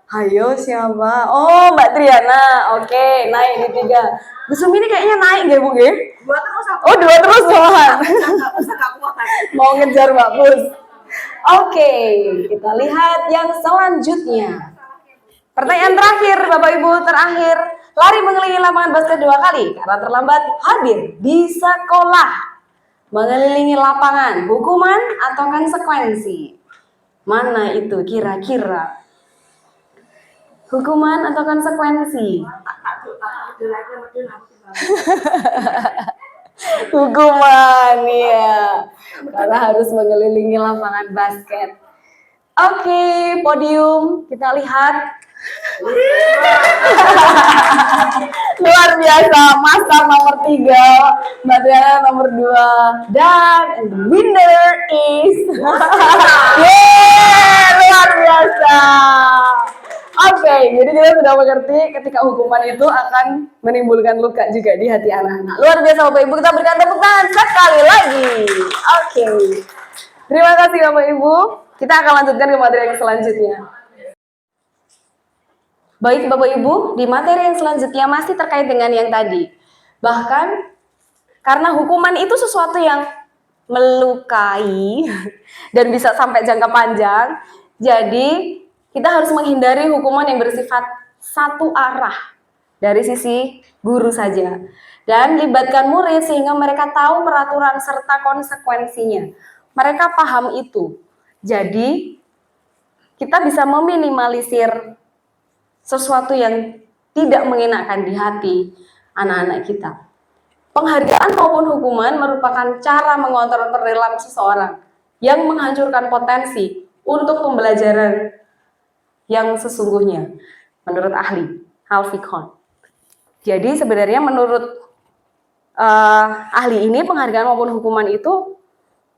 Hayo siapa? Oh, Mbak Triana. Oke, naik di 3. Busum ini kayaknya naik ya, Bu? Oh, 2 terus malahan. Mau ngejar Mbak Pus. Oke, kita lihat yang selanjutnya. Pertanyaan terakhir, Bapak Ibu, terakhir. Lari mengelilingi lapangan basket 2 kali karena terlambat hadir di sekolah. Mengelilingi lapangan, hukuman atau konsekuensi? Mana itu kira-kira? Hukuman atau konsekuensi? Hukuman, ya. Karena harus mengelilingi lapangan basket. Oke, podium kita lihat. Luar biasa, Master nomor 3, Mbak Triana nomor 2, dan the winner is yeah, luar biasa. Oke, jadi kita sudah mengerti ketika hukuman itu akan menimbulkan luka juga di hati anak-anak. Luar biasa Bapak Ibu, kita berikan tepuk tangan sekali lagi. Oke, terima kasih Bapak Ibu. Kita akan lanjutkan ke materi yang selanjutnya. Baik Bapak Ibu, di materi yang selanjutnya masih terkait dengan yang tadi. Bahkan karena hukuman itu sesuatu yang melukai dan bisa sampai jangka panjang, jadi kita harus menghindari hukuman yang bersifat satu arah dari sisi guru saja. Dan libatkan murid sehingga mereka tahu peraturan serta konsekuensinya. Mereka paham itu. Jadi kita bisa meminimalisir sesuatu yang tidak mengenakan di hati anak-anak kita. Penghargaan maupun hukuman merupakan cara mengontrol perilaku seseorang yang menghancurkan potensi untuk pembelajaran yang sesungguhnya, menurut ahli Halfie Kohn. Jadi sebenarnya menurut ahli ini, penghargaan maupun hukuman itu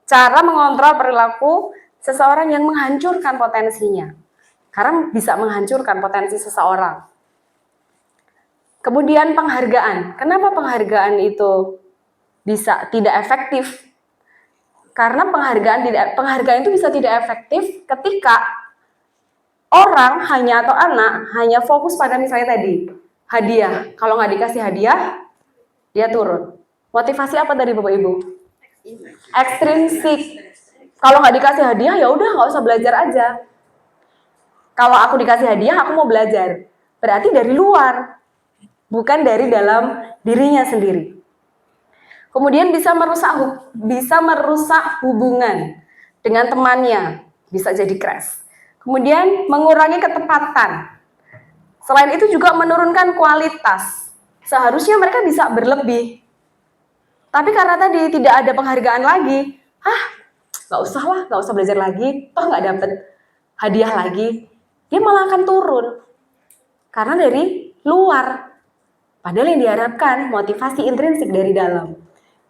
cara mengontrol perilaku seseorang yang menghancurkan potensinya. Karena bisa menghancurkan potensi seseorang. Kemudian penghargaan. Kenapa penghargaan itu bisa tidak efektif? Karena penghargaan itu bisa tidak efektif ketika orang atau anak hanya fokus pada misalnya tadi hadiah. Kalau nggak dikasih hadiah, dia turun. Motivasi apa tadi Bapak Ibu? Ekstrinsik. Kalau nggak dikasih hadiah, ya udah nggak usah belajar aja. Kalau aku dikasih hadiah, aku mau belajar. Berarti dari luar, bukan dari dalam dirinya sendiri. Kemudian bisa merusak hubungan dengan temannya, bisa jadi crash. Kemudian mengurangi ketepatan. Selain itu juga menurunkan kualitas. Seharusnya mereka bisa berlebih. Tapi karena tadi tidak ada penghargaan lagi, nggak usah belajar lagi, toh nggak dapet hadiah lagi. dia malah akan turun. Karena dari luar. Padahal yang diharapkan motivasi intrinsik dari dalam.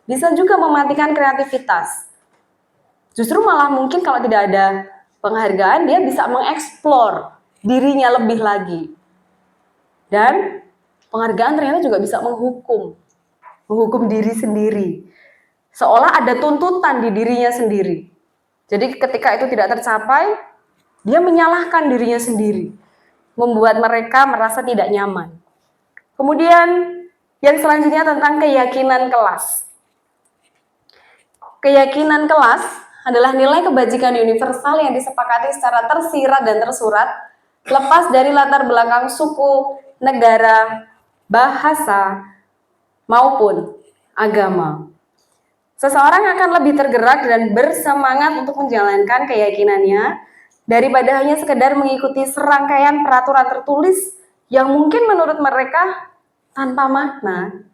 Bisa juga mematikan kreativitas. Justru malah mungkin kalau tidak ada penghargaan, dia bisa mengeksplor dirinya lebih lagi. Dan penghargaan ternyata juga bisa menghukum diri sendiri. Seolah ada tuntutan di dirinya sendiri. Jadi ketika itu tidak tercapai, dia menyalahkan dirinya sendiri. Membuat mereka merasa tidak nyaman. Kemudian yang selanjutnya tentang keyakinan kelas. Keyakinan kelas adalah nilai kebajikan universal yang disepakati secara tersirat dan tersurat, lepas dari latar belakang suku, negara, bahasa, maupun agama. Seseorang akan lebih tergerak dan bersemangat untuk menjalankan keyakinannya daripada hanya sekedar mengikuti serangkaian peraturan tertulis yang mungkin menurut mereka tanpa makna.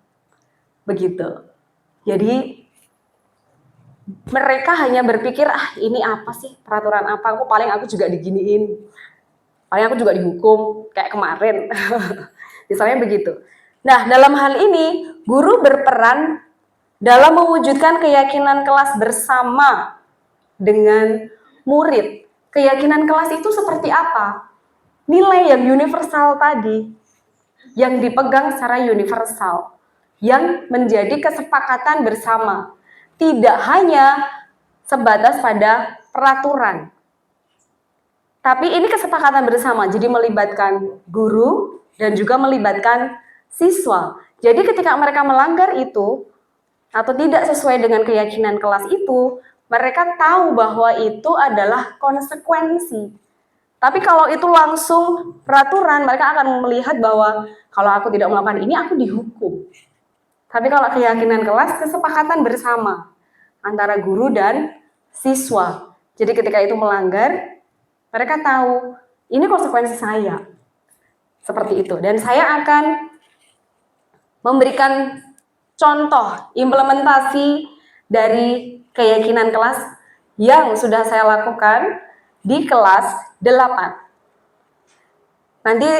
Begitu. Jadi mereka hanya berpikir, ini apa sih, peraturan apa, aku juga diginiin, paling aku juga dihukum kayak kemarin. Misalnya begitu. Nah, dalam hal ini guru berperan dalam mewujudkan keyakinan kelas bersama dengan murid. Keyakinan kelas itu seperti apa? Nilai yang universal tadi, yang dipegang secara universal, yang menjadi kesepakatan bersama. Tidak hanya sebatas pada peraturan. Tapi ini kesepakatan bersama, jadi melibatkan guru dan juga melibatkan siswa. Jadi ketika mereka melanggar itu, atau tidak sesuai dengan keyakinan kelas itu, mereka tahu bahwa itu adalah konsekuensi. Tapi kalau itu langsung peraturan, mereka akan melihat bahwa kalau aku tidak melakukan ini, aku dihukum. Tapi kalau keyakinan kelas, kesepakatan bersama antara guru dan siswa. Jadi ketika itu melanggar, mereka tahu ini konsekuensi saya. Seperti itu. Dan saya akan memberikan contoh implementasi dari keyakinan kelas yang sudah saya lakukan di kelas 8. Nanti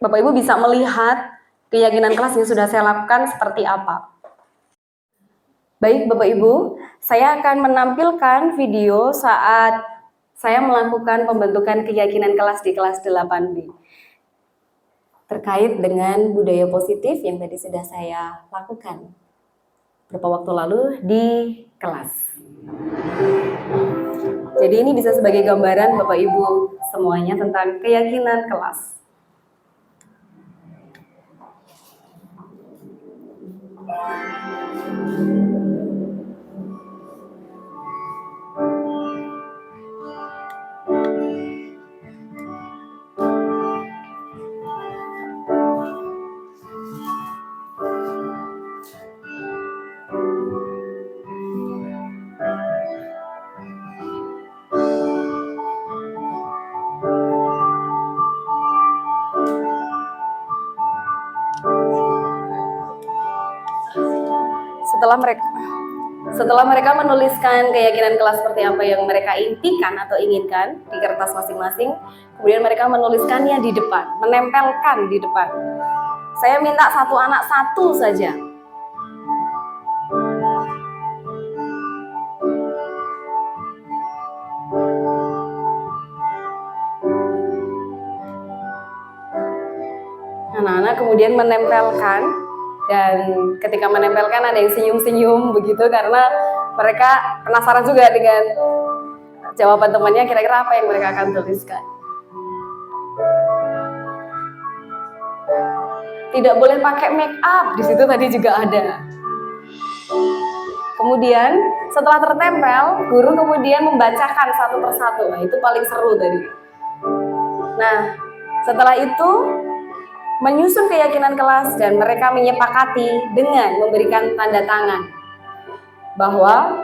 Bapak Ibu bisa melihat keyakinan kelas yang sudah saya lakukan seperti apa. Baik Bapak Ibu, saya akan menampilkan video saat saya melakukan pembentukan keyakinan kelas di kelas 8B. Terkait dengan budaya positif yang tadi sudah saya lakukan beberapa waktu lalu di kelas. Jadi ini bisa sebagai gambaran Bapak Ibu semuanya tentang keyakinan kelas. Setelah mereka menuliskan keyakinan kelas seperti apa yang mereka impikan atau inginkan di kertas masing-masing, kemudian mereka menuliskannya di depan, menempelkan di depan. Saya minta satu anak satu saja. Anak-anak kemudian menempelkan. Dan ketika menempelkan ada yang senyum-senyum begitu karena mereka penasaran juga dengan jawaban temannya kira-kira apa yang mereka akan tuliskan. Tidak boleh pakai make up, di situ tadi juga ada. Kemudian setelah tertempel, guru kemudian membacakan satu persatu. Nah, itu paling seru tadi. Nah, setelah itu menyusun keyakinan kelas dan mereka menyepakati dengan memberikan tanda tangan bahwa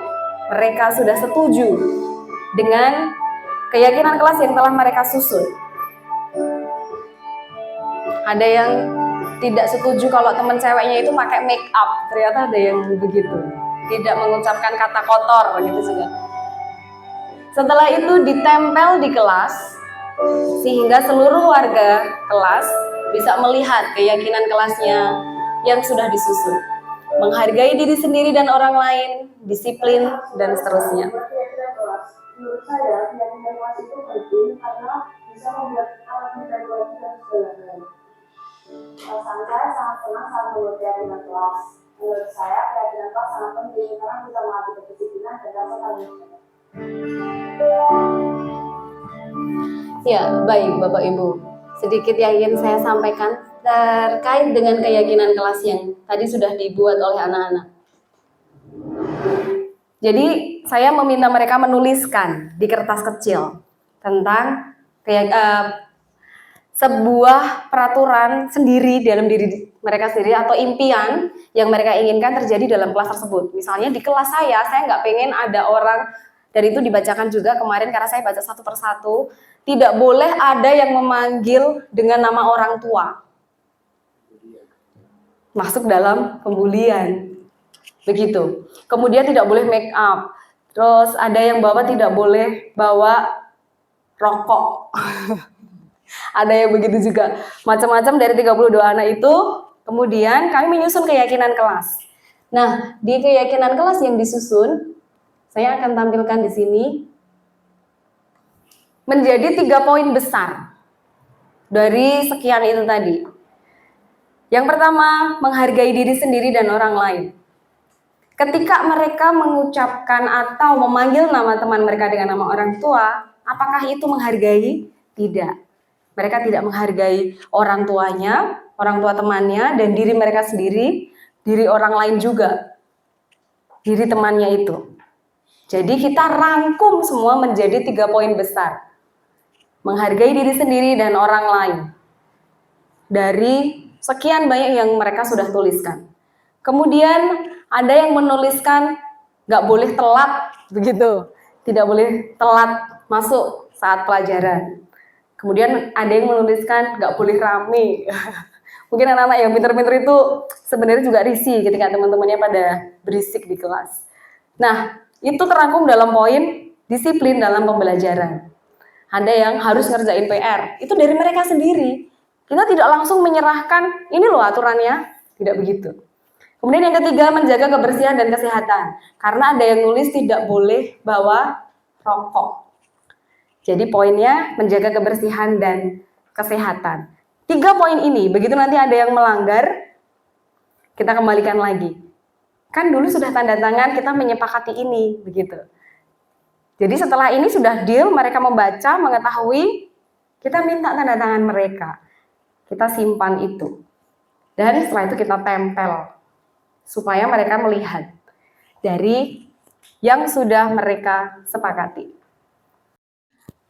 mereka sudah setuju dengan keyakinan kelas yang telah mereka susun. Ada yang tidak setuju kalau teman ceweknya itu pakai make up, ternyata ada yang begitu, tidak mengucapkan kata kotor gitu juga. Setelah itu ditempel di kelas sehingga seluruh warga kelas bisa melihat keyakinan kelasnya yang sudah disusun, menghargai diri sendiri dan orang lain, disiplin, dan seterusnya. Menurut saya, keyakinan kelas itu penting karena bisa membuat kita lebih baik lagi dan segala-galanya. Perasaan saya sangat senang saat membuat keyakinan kelas. Menurut saya, keyakinan kelas sangat penting karena bisa melatih kedisiplinan dan rasa tanggung jawab. Ya, baik Bapak Ibu. Sedikit yang ingin saya sampaikan terkait dengan keyakinan kelas yang tadi sudah dibuat oleh anak-anak. Jadi, saya meminta mereka menuliskan di kertas kecil tentang sebuah peraturan sendiri dalam diri mereka sendiri atau impian yang mereka inginkan terjadi dalam kelas tersebut. Misalnya di kelas saya nggak pengen ada orang, dan itu dibacakan juga kemarin karena saya baca satu persatu, tidak boleh ada yang memanggil dengan nama orang tua. Masuk dalam pembulian. Begitu. Kemudian tidak boleh make up. Terus ada yang bawa tidak boleh bawa rokok. Ada yang begitu juga. Macam-macam dari 32 anak itu. Kemudian kami menyusun keyakinan kelas. Nah, di keyakinan kelas yang disusun, saya akan tampilkan di sini menjadi 3 poin besar dari sekian itu tadi. Yang pertama, menghargai diri sendiri dan orang lain. Ketika mereka mengucapkan atau memanggil nama teman mereka dengan nama orang tua, apakah itu menghargai? Tidak. Mereka tidak menghargai orang tuanya, orang tua temannya, dan diri mereka sendiri, diri orang lain juga, diri temannya itu. Jadi kita rangkum semua menjadi 3 poin besar. Menghargai diri sendiri dan orang lain. Dari sekian banyak yang mereka sudah tuliskan. Kemudian ada yang menuliskan nggak boleh telat, begitu. Tidak boleh telat masuk saat pelajaran. Kemudian ada yang menuliskan nggak boleh rame. Mungkin anak-anak yang pintar-pintar itu sebenarnya juga risih ketika teman-temannya pada berisik di kelas. Nah, itu terangkum dalam poin disiplin dalam pembelajaran. Ada yang harus ngerjain PR, itu dari mereka sendiri. Kita tidak langsung menyerahkan, ini loh aturannya, tidak begitu. Kemudian yang ketiga, menjaga kebersihan dan kesehatan. Karena ada yang nulis tidak boleh bawa rokok. Jadi poinnya menjaga kebersihan dan kesehatan. 3 poin ini, begitu nanti ada yang melanggar, kita kembalikan lagi. Kan dulu sudah tanda tangan, kita menyepakati ini, begitu. Jadi setelah ini sudah deal, mereka membaca, mengetahui, kita minta tanda tangan mereka. Kita simpan itu. Dan setelah itu kita tempel. Supaya mereka melihat dari yang sudah mereka sepakati.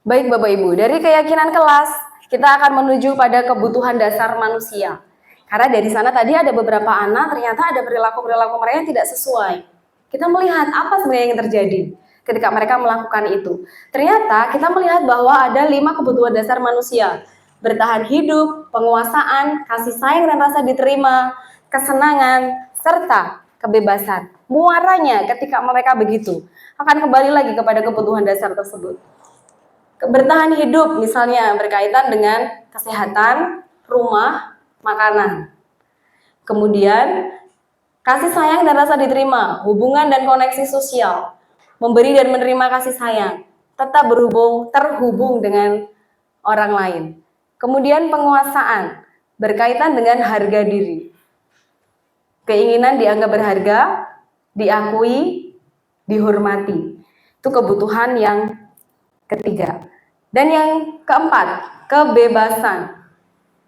Baik Bapak Ibu, dari keyakinan kelas, kita akan menuju pada kebutuhan dasar manusia. Karena dari sana tadi ada beberapa anak, ternyata ada perilaku-perilaku mereka yang tidak sesuai. Kita melihat apa sebenarnya yang terjadi ketika mereka melakukan itu. Ternyata kita melihat bahwa ada 5 kebutuhan dasar manusia. Bertahan hidup, penguasaan, kasih sayang dan rasa diterima, kesenangan, serta kebebasan. Muaranya ketika mereka begitu akan kembali lagi kepada kebutuhan dasar tersebut. Bertahan hidup misalnya berkaitan dengan kesehatan, rumah, makanan. Kemudian kasih sayang dan rasa diterima, hubungan dan koneksi sosial, memberi dan menerima kasih sayang, tetap terhubung dengan orang lain. Kemudian penguasaan berkaitan dengan harga diri. Keinginan dianggap berharga, diakui, dihormati. Itu kebutuhan yang ketiga. Dan yang keempat, kebebasan.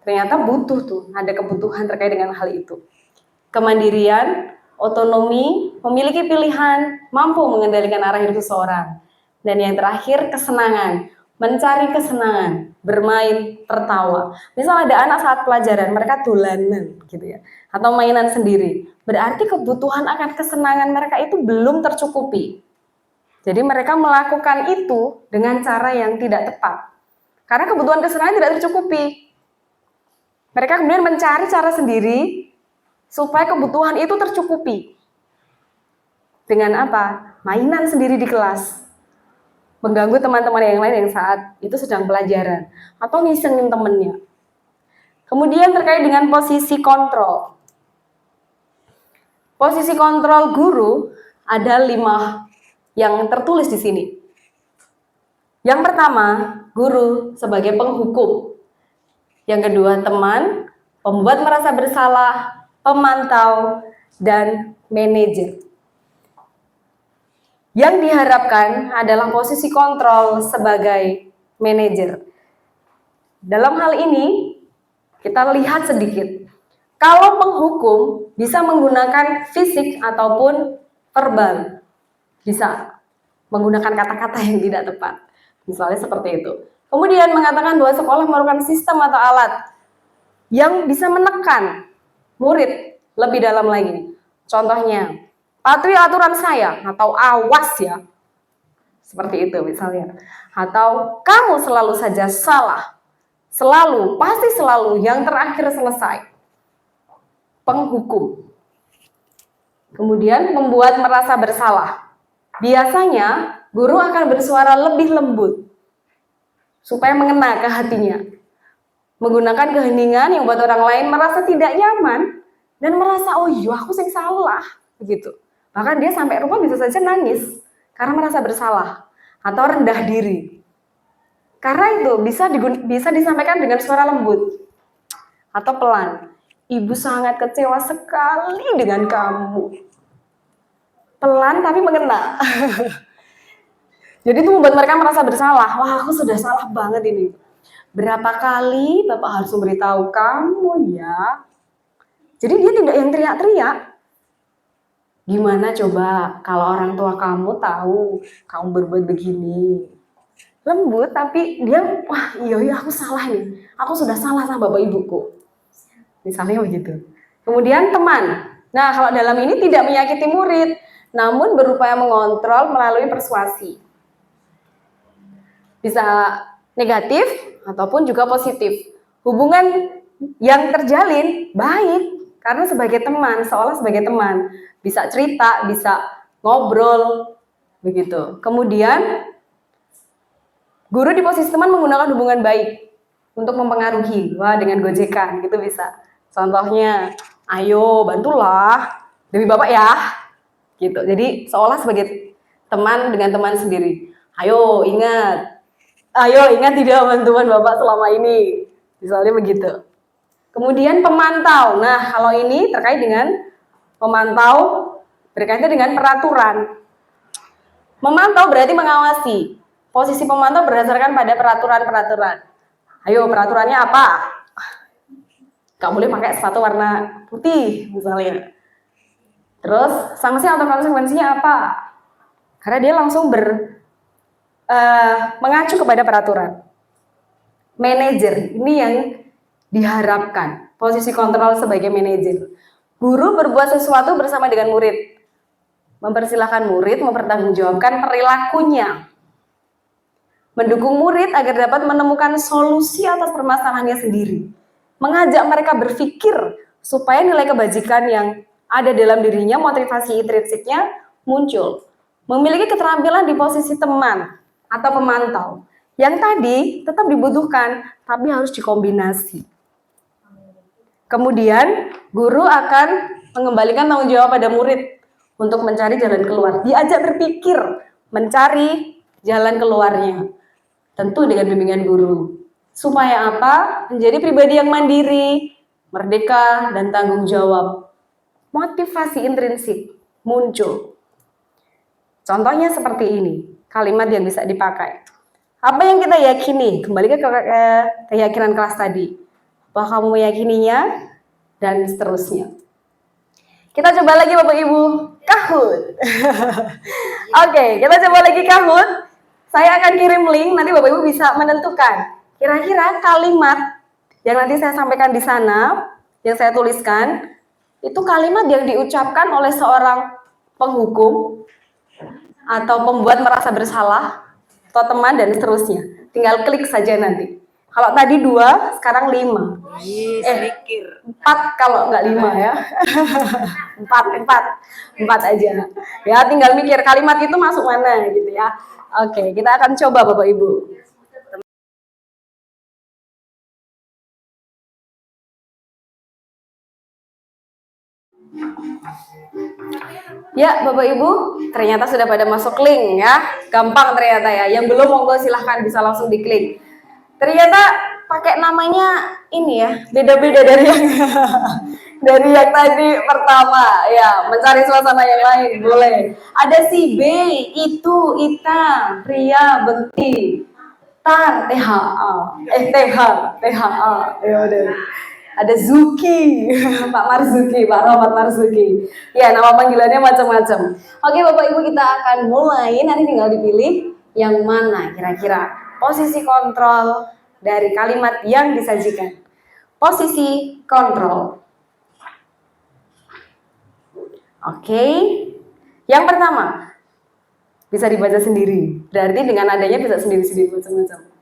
Ternyata butuh tuh, ada kebutuhan terkait dengan hal itu. Kemandirian, otonomi, memiliki pilihan, mampu mengendalikan arah hidup seseorang. Dan yang terakhir, kesenangan. Mencari kesenangan, bermain, tertawa. Misal ada anak saat pelajaran, mereka dolanan gitu ya, atau mainan sendiri. Berarti kebutuhan akan kesenangan mereka itu belum tercukupi. Jadi mereka melakukan itu dengan cara yang tidak tepat. Karena kebutuhan kesenangan tidak tercukupi. Mereka kemudian mencari cara sendiri supaya kebutuhan itu tercukupi. Dengan apa? Mainan sendiri di kelas. mengganggu teman-teman yang lain yang saat itu sedang pelajaran, atau ngisengin temennya. Kemudian terkait dengan posisi kontrol. Posisi kontrol guru ada 5 yang tertulis di sini. Yang pertama, guru sebagai penghukum. Yang kedua, teman, pembuat merasa bersalah, pemantau, dan manajer. Yang diharapkan adalah posisi kontrol sebagai manajer. Dalam hal ini, kita lihat sedikit. Kalau penghukum bisa menggunakan fisik ataupun verbal. Bisa menggunakan kata-kata yang tidak tepat. Misalnya seperti itu. Kemudian mengatakan bahwa sekolah merupakan sistem atau alat yang bisa menekan murid lebih dalam lagi. Contohnya, patuhi aturan saya atau awas ya. Seperti itu misalnya. Atau kamu selalu saja salah. Selalu, pasti selalu, yang terakhir selesai. Penghukum. Kemudian membuat merasa bersalah. Biasanya guru akan bersuara lebih lembut supaya mengena ke hatinya. Menggunakan keheningan yang buat orang lain merasa tidak nyaman dan merasa, oh iya aku sing salah, begitu. Bahkan dia sampai rumah bisa saja nangis karena merasa bersalah atau rendah diri. Karena itu bisa disampaikan dengan suara lembut atau pelan. Ibu sangat kecewa sekali dengan kamu. Pelan tapi mengena. Jadi itu membuat mereka merasa bersalah. Wah, aku sudah salah banget ini. Berapa kali Bapak harus memberitahu kamu ya? Jadi dia tidak yang teriak-teriak. Gimana coba kalau orang tua kamu tahu kamu berbuat begini? Lembut tapi dia, wah iya aku salah nih. Aku sudah salah sama Bapak Ibuku. Misalnya begitu. Kemudian teman. Nah, kalau dalam ini tidak menyakiti murid, namun berupaya mengontrol melalui persuasi. Bisa negatif ataupun juga positif. Hubungan yang terjalin baik karena sebagai teman, seolah sebagai teman, bisa cerita, bisa ngobrol begitu. Kemudian guru di posisi teman menggunakan hubungan baik untuk mempengaruhi, wah dengan gojekan gitu bisa. Contohnya, ayo bantulah demi Bapak ya, gitu. Jadi seolah sebagai teman dengan teman sendiri. Ayo ingat tidak bantuan Bapak selama ini. Misalnya begitu. Kemudian pemantau. Nah, kalau ini terkait dengan pemantau berkaitan dengan peraturan. Memantau berarti mengawasi. Posisi pemantau berdasarkan pada peraturan-peraturan. Ayo, peraturannya apa? Gak boleh pakai sepatu warna putih, misalnya. Terus, sanksi atau konsekuensinya apa? Karena dia langsung mengacu kepada peraturan. Manajer, ini yang diharapkan. Posisi kontrol sebagai manajer. Guru berbuat sesuatu bersama dengan murid. Mempersilahkan murid mempertanggungjawabkan perilakunya. Mendukung murid agar dapat menemukan solusi atas permasalahannya sendiri. Mengajak mereka berpikir supaya nilai kebajikan yang ada dalam dirinya, motivasi intrinsiknya muncul. Memiliki keterampilan di posisi teman atau pemantau. Yang tadi tetap dibutuhkan, tapi harus dikombinasi. Kemudian, guru akan mengembalikan tanggung jawab pada murid untuk mencari jalan keluar. Diajak berpikir, mencari jalan keluarnya. Tentu dengan bimbingan guru. Supaya apa? Menjadi pribadi yang mandiri, merdeka, dan tanggung jawab. Motivasi intrinsik muncul. Contohnya seperti ini, kalimat yang bisa dipakai. Apa yang kita yakini? Kembali ke keyakinan kelas tadi. Apa kamu meyakininya? Dan seterusnya. Kita coba lagi Bapak Ibu, Kahoot. Oke, kita coba lagi Kahoot. Saya akan kirim link, nanti Bapak Ibu bisa menentukan. Kira-kira kalimat yang nanti saya sampaikan di sana, yang saya tuliskan, itu kalimat yang diucapkan oleh seorang penghukum, atau pembuat merasa bersalah, atau teman, dan seterusnya. Tinggal klik saja nanti. Kalau tadi 2, sekarang 5. Mikir. 4 kalau nggak 5 ya. 4 aja. Ya tinggal mikir kalimat itu masuk mana gitu ya. Oke, kita akan coba Bapak Ibu. Ya, Bapak Ibu, ternyata sudah pada masuk link ya. Gampang ternyata ya. Yang belum monggo silahkan bisa langsung diklik. Ternyata pakai namanya ini ya, beda-beda dari yang dari yang tadi pertama ya. Mencari suasana yang lain boleh. Ada si B, itu, ita, pria, bekti, tar, THA, THA, ya udah. Ada Zuki, Pak Marzuki, Pak Rahmat Marzuki. Ya, nama panggilannya macam-macam. Oke, Bapak Ibu, kita akan mulai. Nanti tinggal dipilih yang mana kira-kira posisi kontrol dari kalimat yang disajikan. Posisi kontrol. Oke. Yang pertama, bisa dibaca sendiri. Berarti dengan adanya bisa sendiri-sendiri macam-macam.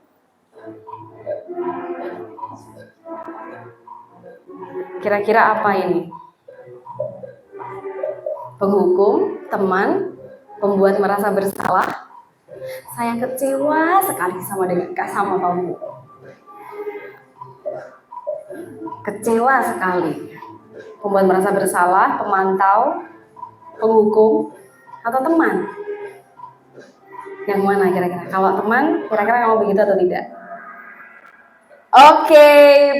Kira-kira apa ini? Penghukum, teman, pembuat merasa bersalah. Saya kecewa sekali sama kamu. Kecewa sekali. Pembuat merasa bersalah, pemantau, penghukum, atau teman? Yang mana kira-kira? Kalau teman, kira-kira kamu begitu atau tidak? Oke,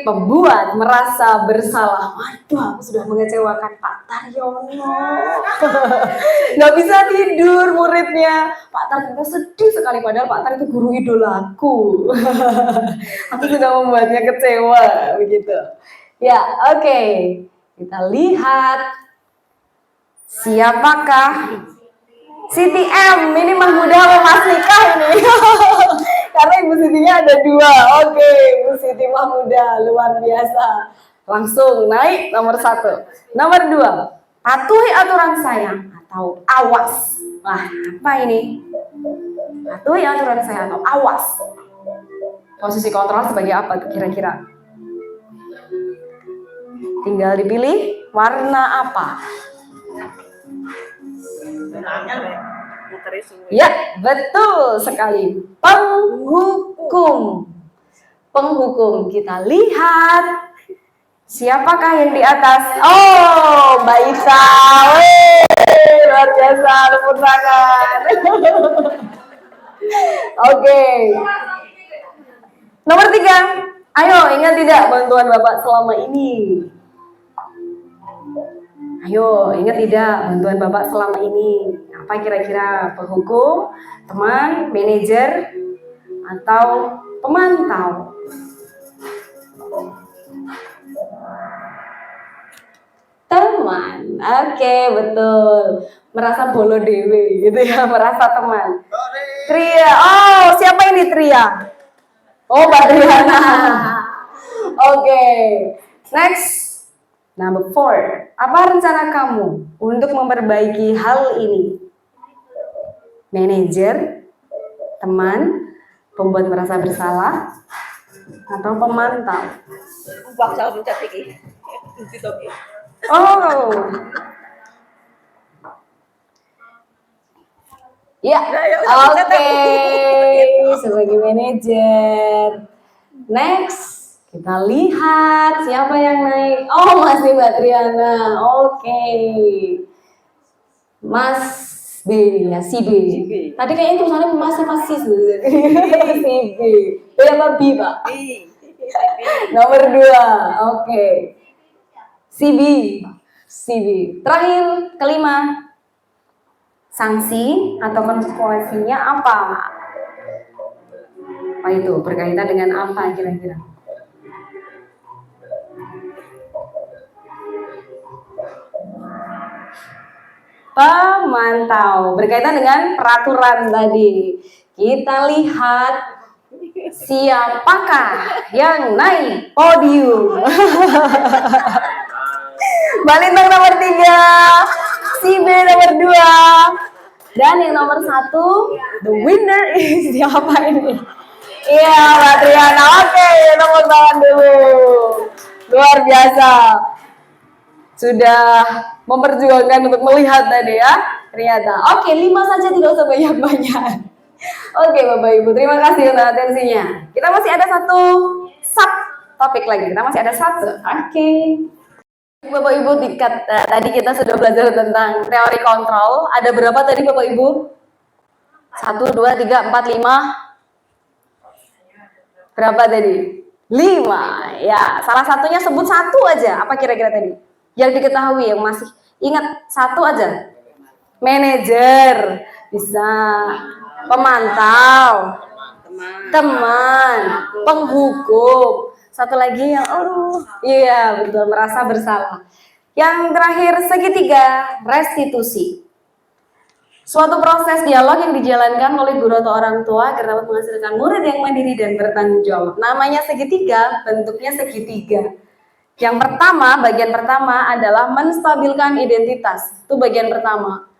pembuat merasa bersalah. Waduh, aku sudah mengecewakan Pak Taryono. Nggak bisa tidur muridnya. Pak Tar ternyata sedih sekali, padahal Pak Tar itu guru idolaku. Aku sudah membuatnya kecewa, begitu. Ya, oke. Kita lihat. Siapakah Siti M? Ini Mahmudah atau Mas Nikah ini? Karena Ibu Sitinya ada 2. Oke, Ibu Siti Mahmudah, luar biasa. Langsung naik nomor 1. Nomor 2, patuhi aturan saya atau awas. Nah, apa ini? Patuhi aturan saya atau awas. Posisi kontrol sebagai apa kira-kira? Tinggal dipilih warna apa. Ya, betul sekali. Penghukum. Penghukum. Kita lihat siapakah yang di atas. Oh, Mbak Isa. Wih, luar biasa, tepuk tangan. Oke. Nomor 3. Ayo, ingat tidak bantuan Bapak selama ini? Ayo, ingat tidak bantuan Bapak selama ini? Apa kira-kira? Penghukum, teman, manajer, atau pemantau? Teman. Oke, betul. Merasa bolo dewe gitu ya, merasa teman. Tria. Oh, siapa ini Tria? Oh, Mbak Triana. Oke. Next. Number 4, apa rencana kamu untuk memperbaiki hal ini? Manajer, teman, pembuat merasa bersalah, atau pemantau? Oh, ya, oke, sebagai manajer. Next. Kita lihat siapa yang naik. Oh, masih Mbak Triana. Oke. Mas B ya, si B. Tadi kayaknya tulisannya masih si B. B apa B, Pak? Nomor 2. Oke. Si B. Terakhir, kelima. Sanksi atau konsekuensinya apa? Apa itu? Berkaitan dengan apa kira-kira? Pemantau, berkaitan dengan peraturan tadi. Kita lihat siapakah yang naik podium. Balintang nomor 3, si B nomor 2, dan yang nomor 1, the winner is siapa ini? Iya, Mbak Triana. Oke, tepuk tangan dulu. Luar biasa. Sudah memperjuangkan untuk melihat tadi ya, ternyata. Oke, 5 saja, tidak usah banyak-banyak. Oke Bapak Ibu, terima kasih untuk atensinya. Kita masih ada satu sub topik lagi. Kita masih ada satu. Oke. Bapak Ibu, tadi kita sudah belajar tentang teori kontrol. Ada berapa tadi Bapak Ibu? 1, 2, 3, 4, 5. Berapa tadi? 5. Ya, salah satunya sebut satu aja. Apa kira-kira tadi? Yang diketahui, yang masih ingat satu aja. Manajer, bisa. Pemantau, teman, penghukum. Satu lagi yang, iya betul, merasa bersalah. Yang terakhir, segitiga, restitusi. Suatu proses dialog yang dijalankan oleh guru atau orang tua agar dapat menghasilkan murid yang mandiri dan bertanggung jawab. Namanya segitiga, bentuknya segitiga. Yang pertama, bagian pertama adalah menstabilkan identitas. Itu bagian pertama.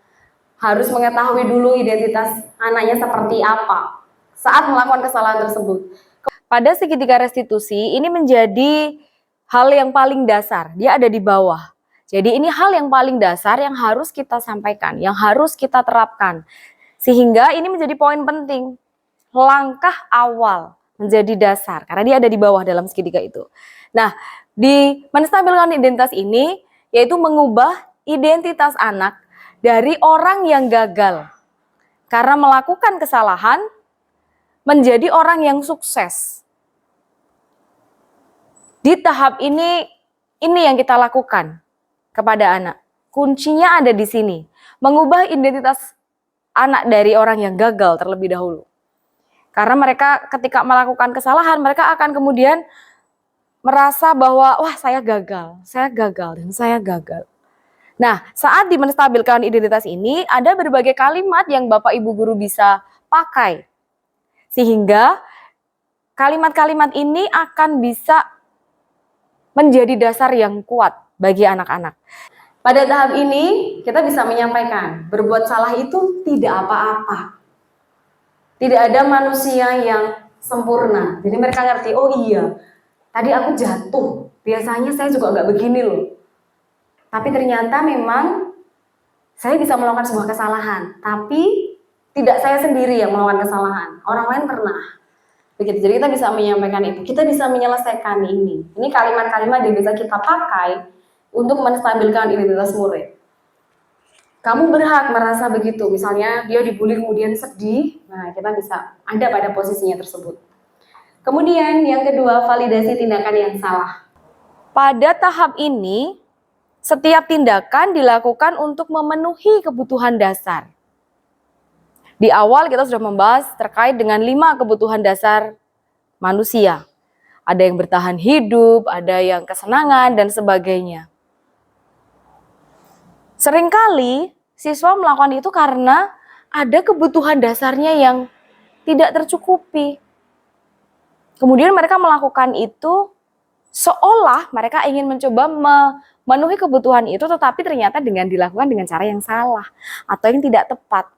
Harus mengetahui dulu identitas anaknya seperti apa saat melakukan kesalahan tersebut. Pada segitiga restitusi, ini menjadi hal yang paling dasar. Dia ada di bawah. Jadi ini hal yang paling dasar yang harus kita sampaikan, yang harus kita terapkan. Sehingga ini menjadi poin penting. Langkah awal menjadi dasar, karena dia ada di bawah dalam segitiga itu. Nah, di menstabilkan identitas ini, yaitu mengubah identitas anak dari orang yang gagal karena melakukan kesalahan menjadi orang yang sukses. Di tahap ini yang kita lakukan kepada anak. Kuncinya ada di sini, mengubah identitas anak dari orang yang gagal terlebih dahulu. Karena mereka ketika melakukan kesalahan, mereka akan kemudian merasa bahwa wah saya gagal dan saya gagal. Nah, saat menstabilkan identitas ini, ada berbagai kalimat yang Bapak Ibu guru bisa pakai. Sehingga kalimat-kalimat ini akan bisa menjadi dasar yang kuat bagi anak-anak. Pada tahap ini, kita bisa menyampaikan, berbuat salah itu tidak apa-apa. Tidak ada manusia yang sempurna. Jadi mereka ngerti, oh iya, tadi aku jatuh. Biasanya saya juga nggak begini loh. Tapi ternyata memang saya bisa melakukan sebuah kesalahan, tapi tidak saya sendiri yang melakukan kesalahan. Orang lain pernah. Begitu. Jadi kita bisa menyampaikan itu. Kita bisa menyelesaikan ini. Ini kalimat-kalimat yang bisa kita pakai untuk menstabilkan identitas murid. Kamu berhak merasa begitu. Misalnya dia dibully kemudian sedih. Nah, kita bisa ada pada posisinya tersebut. Kemudian yang kedua, validasi tindakan yang salah. Pada tahap ini, setiap tindakan dilakukan untuk memenuhi kebutuhan dasar. Di awal kita sudah membahas terkait dengan 5 kebutuhan dasar manusia. Ada yang bertahan hidup, ada yang kesenangan, dan sebagainya. Seringkali siswa melakukan itu karena ada kebutuhan dasarnya yang tidak tercukupi. Kemudian mereka melakukan itu seolah mereka ingin mencoba memenuhi kebutuhan itu, tetapi ternyata dilakukan dengan cara yang salah atau yang tidak tepat.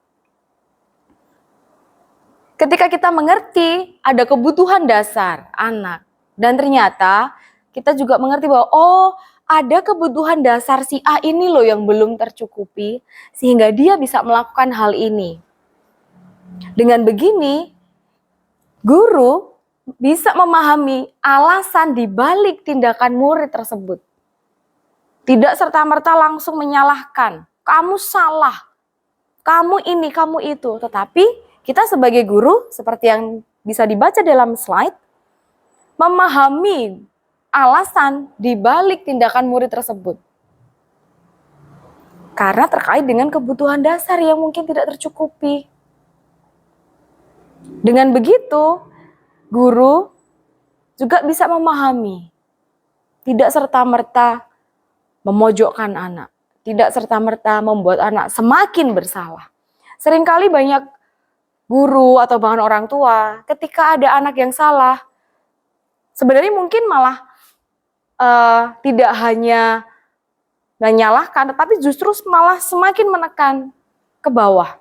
Ketika kita mengerti ada kebutuhan dasar anak, dan ternyata kita juga mengerti bahwa oh ada kebutuhan dasar si A ini loh yang belum tercukupi, sehingga dia bisa melakukan hal ini. Dengan begini, guru bisa memahami alasan di balik tindakan murid tersebut. Tidak serta-merta langsung menyalahkan, kamu salah, kamu ini, kamu itu. Tetapi kita sebagai guru, seperti yang bisa dibaca dalam slide, memahami alasan di balik tindakan murid tersebut. Karena terkait dengan kebutuhan dasar yang mungkin tidak tercukupi. Dengan begitu, guru juga bisa memahami, tidak serta-merta memojokkan anak, tidak serta-merta membuat anak semakin bersalah. Seringkali banyak guru atau bahkan orang tua, ketika ada anak yang salah, sebenarnya mungkin malah tidak hanya menyalahkan, tetapi justru malah semakin menekan ke bawah.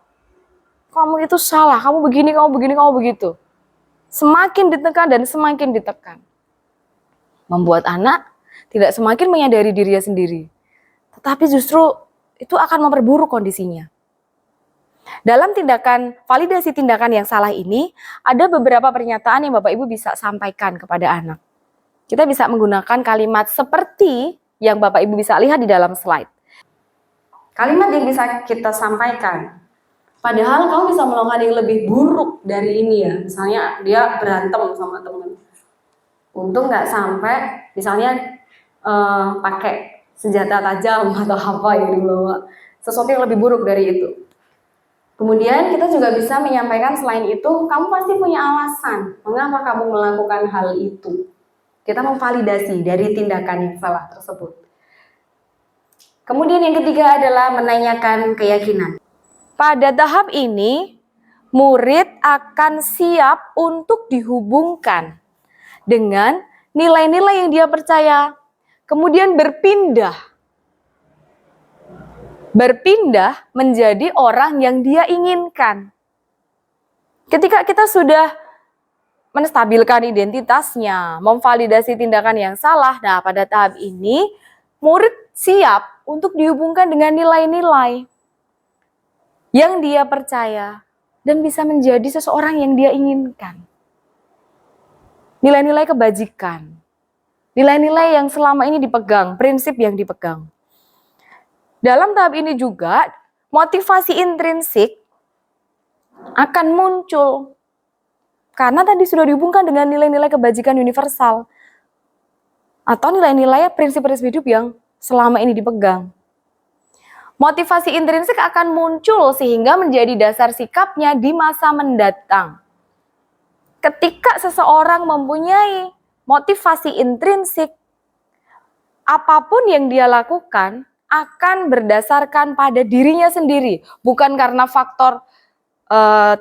Kamu itu salah, kamu begini, kamu begini, kamu begitu. Semakin ditekan dan semakin ditekan. Membuat anak tidak semakin menyadari dirinya sendiri. Tetapi justru itu akan memperburuk kondisinya. Dalam validasi tindakan yang salah ini, ada beberapa pernyataan yang Bapak Ibu bisa sampaikan kepada anak. Kita bisa menggunakan kalimat seperti yang Bapak Ibu bisa lihat di dalam slide. Kalimat yang bisa kita sampaikan, padahal kamu bisa melakukan yang lebih buruk dari ini ya. Misalnya dia berantem sama teman. Untung nggak sampai misalnya pakai senjata tajam atau apa yang dibawa. Sesuatu yang lebih buruk dari itu. Kemudian kita juga bisa menyampaikan selain itu, kamu pasti punya alasan mengapa kamu melakukan hal itu. Kita memvalidasi dari tindakan yang salah tersebut. Kemudian yang ketiga adalah menanyakan keyakinan. Pada tahap ini, murid akan siap untuk dihubungkan dengan nilai-nilai yang dia percaya, kemudian berpindah menjadi orang yang dia inginkan. Ketika kita sudah menstabilkan identitasnya, memvalidasi tindakan yang salah, nah pada tahap ini, murid siap untuk dihubungkan dengan nilai-nilai yang dia percaya dan bisa menjadi seseorang yang dia inginkan. Nilai-nilai kebajikan, nilai-nilai yang selama ini dipegang, prinsip yang dipegang. Dalam tahap ini juga, motivasi intrinsik akan muncul. Karena tadi sudah dihubungkan dengan nilai-nilai kebajikan universal. Atau nilai-nilai prinsip-prinsip hidup yang selama ini dipegang. Motivasi intrinsik akan muncul sehingga menjadi dasar sikapnya di masa mendatang. Ketika seseorang mempunyai motivasi intrinsik, apapun yang dia lakukan akan berdasarkan pada dirinya sendiri, bukan karena faktor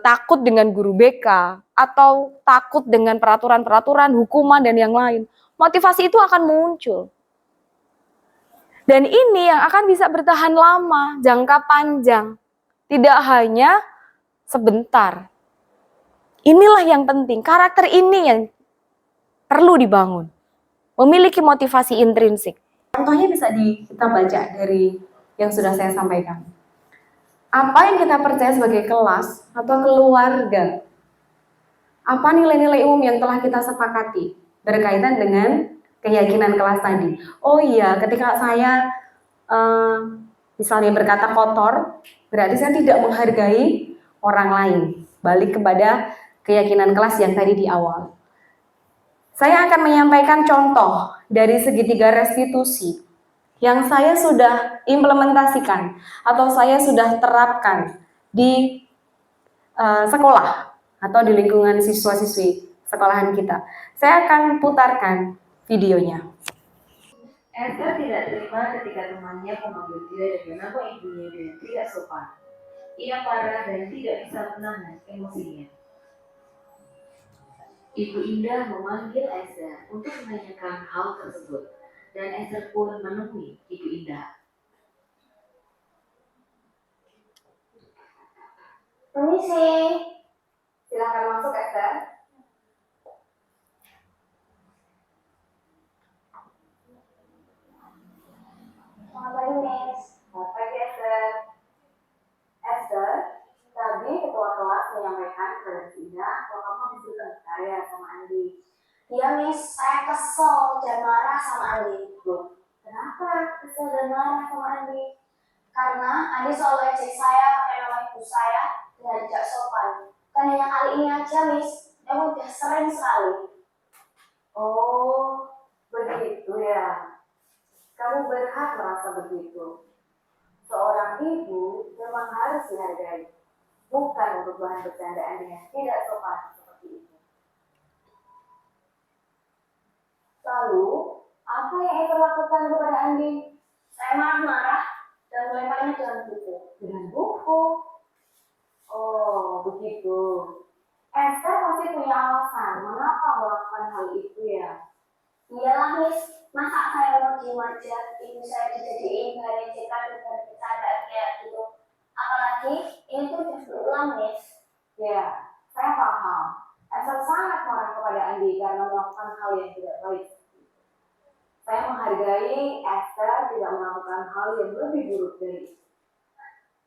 takut dengan guru BK atau takut dengan peraturan-peraturan, hukuman dan yang lain. Motivasi itu akan muncul. Dan ini yang akan bisa bertahan lama, jangka panjang. Tidak hanya sebentar. Inilah yang penting, karakter ini yang perlu dibangun. Memiliki motivasi intrinsik. Contohnya bisa kita baca dari yang sudah saya sampaikan. Apa yang kita percaya sebagai kelas atau keluarga? Apa nilai-nilai umum yang telah kita sepakati berkaitan dengan keyakinan kelas tadi? Oh iya, ketika saya misalnya berkata kotor, berarti saya tidak menghargai orang lain. Balik kepada keyakinan kelas yang tadi di awal. Saya akan menyampaikan contoh dari segitiga restitusi yang saya sudah implementasikan atau saya sudah terapkan di sekolah atau di lingkungan siswa-siswi sekolahan kita. Saya akan putarkan videonya. Esther tidak terima ketika temannya memanggil dia dengan nama ibunya dengan tidak sopan. Ia marah dan tidak bisa menahan emosinya. Ibu Indah memanggil Esther untuk menanyakan hal tersebut, dan Esther pun menemui Ibu Indah. Permisi, silakan masuk Esther. Selamat pagi, Miss. Selamat pagi Esther. Esther, tadi ketua kelas menyampaikan kepada Indah kalau kamu habis bertengkar ya sama Andi. Iya, Miss. Saya kesel dan marah sama Andi. Loh, kenapa kesel dan marah sama Andi? Karena Andi selalu ejek saya pakai nama ibu saya dengan tidak sopan. Kan hanya kali ini aja, Miss. Yang udah sering sekali. Oh, begitu ya. Kamu berhak merasa begitu. Seorang ibu memang harus dihargai, bukan untuk bahan bercandaan dengan tidak sopan seperti itu. Lalu, apa yang Esther lakukan kepada Andi? Saya marah-marah dan melemparnya dengan buku. Dengan buku? Oh, begitu. Esther pasti punya alasan mengapa melakukan hal itu ya. Iyalah, Miss. Masa saya mau diem aja, ibu saya dijadiin bahan ejekan dan bercandaan kayak gitu. Apalagi ini tuh udah berulang, Miss. Ya, saya paham. Esther sangat marah kepada Andi karena melakukan hal yang tidak baik. Saya menghargai Esther tidak melakukan hal yang lebih buruk dari itu.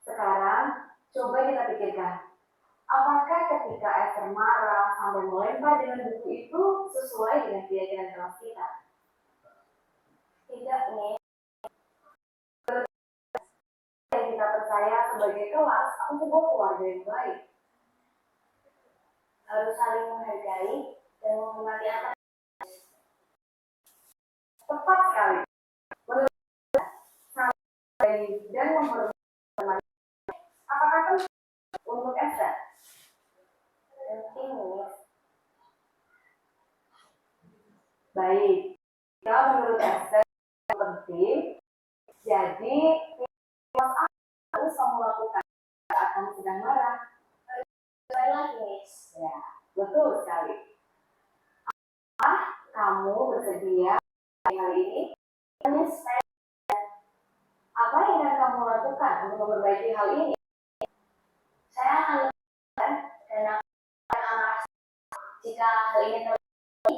Sekarang, Coba kita pikirkan, apakah ketika Esther marah sampai melempar dengan buku itu sesuai dengan keyakinan kelas kita? Tidak, nih. Yang kita percaya sebagai kelas atau sebuah keluarga yang baik. Harus saling menghargai dan menghormati anak. Tepat sekali. Menurut saya, saling dan menghormati teman. Apakah itu untuk Esther? Penting, nih. Baik. Kalau menurut Esther penting, jadi harus melakukan saat kamu sedang marah. Sekali lagi, Miss. Ya, betul sekali. Kamu bersedia hari ini? Miss, apa yang akan kamu lakukan untuk memperbaiki hal ini? Saya akan lakukan dan akan jika hal ini terjadi,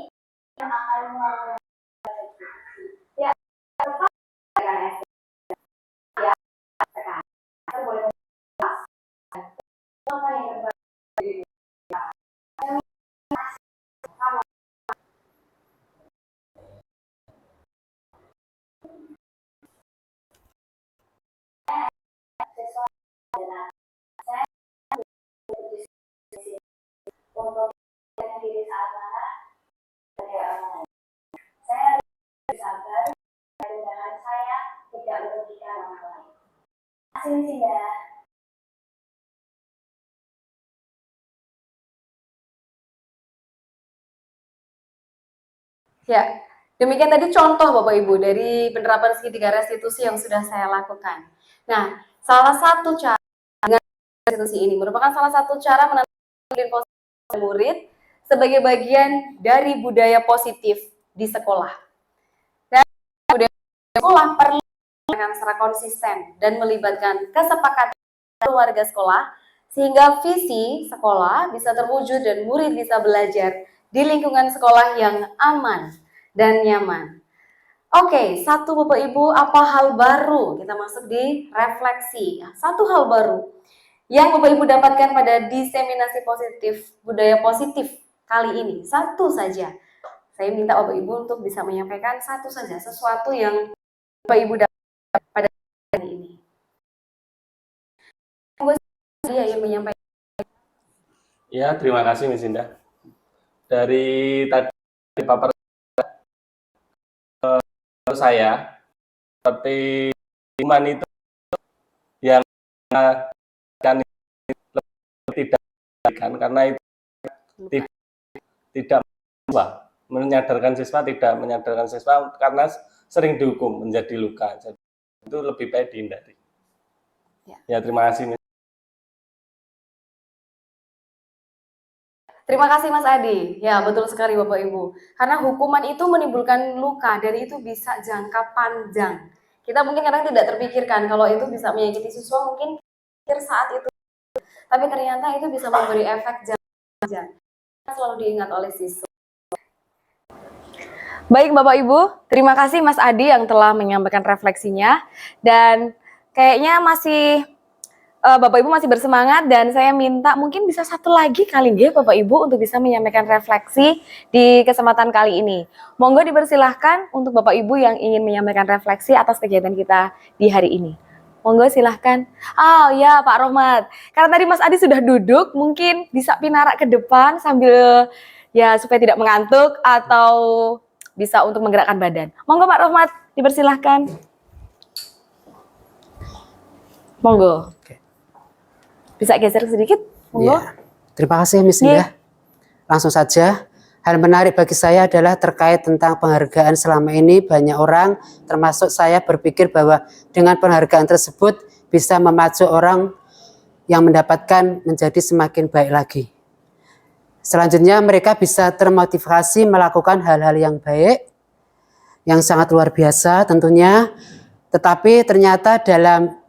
akan melakukan. Ya, tepat dengan Esther. Ya, sekarang saya boleh apa yang terbaik. Untuk diri saat marah, saya harus bersabar dan saya tidak merugikan orang lain. Terima kasih, ya. Ya, demikian tadi contoh Bapak Ibu dari penerapan segitiga restitusi yang sudah saya lakukan. Nah, salah satu cara dengan restitusi ini merupakan salah satu cara menanamkan positif murid sebagai bagian dari budaya positif di sekolah. Dan budaya sekolah perlu dengan secara konsisten dan melibatkan kesepakatan keluarga sekolah sehingga visi sekolah bisa terwujud dan murid bisa belajar di lingkungan sekolah yang aman dan nyaman. Oke, satu Bapak Ibu, apa hal baru? Kita masuk di refleksi. Satu hal baru yang Bapak Ibu dapatkan pada diseminasi positif, budaya positif kali ini. Satu saja. Saya minta Bapak Ibu untuk bisa menyampaikan satu saja, sesuatu yang Bapak Ibu dapat pada hari ini. Dia yang menyampaikan. Ya, terima kasih Miss Indah. Dari tadi paparan saya, seperti iman itu yang akan tidak karena itu tidak menyadarkan siswa, tidak menyadarkan siswa karena sering dihukum menjadi luka. Jadi itu lebih baik dihindari. Ya, terima kasih. Terima kasih Mas Adi. Ya, betul sekali Bapak Ibu. Karena hukuman itu menimbulkan luka dan itu bisa jangka panjang. Kita mungkin kadang tidak terpikirkan kalau itu bisa menyakiti siswa mungkin saat itu. Tapi ternyata itu bisa memberi efek jangka panjang. Selalu diingat oleh siswa. Baik Bapak Ibu, terima kasih Mas Adi yang telah menyampaikan refleksinya. Dan kayaknya masih Bapak Ibu masih bersemangat dan saya minta mungkin bisa satu lagi kali ya Bapak Ibu untuk bisa menyampaikan refleksi di kesempatan kali ini. Monggo dipersilahkan untuk Bapak Ibu yang ingin menyampaikan refleksi atas kegiatan kita di hari ini. Monggo silahkan. Oh ya Pak Rohmat, karena tadi Mas Adi sudah duduk, mungkin bisa pinarak ke depan sambil ya supaya tidak mengantuk atau bisa untuk menggerakkan badan. Monggo Pak Rohmat, dipersilahkan. Monggo. Bisa geser sedikit? Monggo. Ya, terima kasih Miss Indah. Langsung saja, hal menarik bagi saya adalah terkait tentang penghargaan. Selama ini banyak orang, termasuk saya, berpikir bahwa dengan penghargaan tersebut bisa memacu orang yang mendapatkan menjadi semakin baik lagi. Selanjutnya mereka bisa termotivasi melakukan hal-hal yang baik, yang sangat luar biasa tentunya. Tetapi ternyata dalam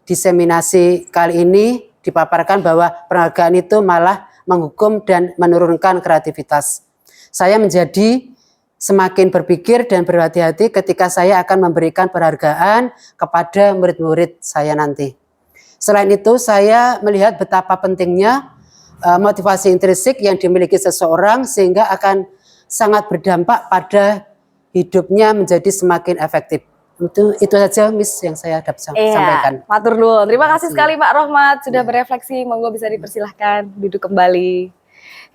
diseminasi kali ini dipaparkan bahwa penghargaan itu malah menghukum dan menurunkan kreativitas. Saya menjadi semakin berpikir dan berhati-hati ketika saya akan memberikan penghargaan kepada murid-murid saya nanti. Selain itu, saya melihat betapa pentingnya motivasi intrinsik yang dimiliki seseorang sehingga akan sangat berdampak pada hidupnya menjadi semakin efektif. Itu saja Miss yang saya dapat sampaikan. Iya, matur nuwun. Terima kasih sekali Pak Rohmat sudah berefleksi. Monggo bisa dipersilahkan duduk kembali.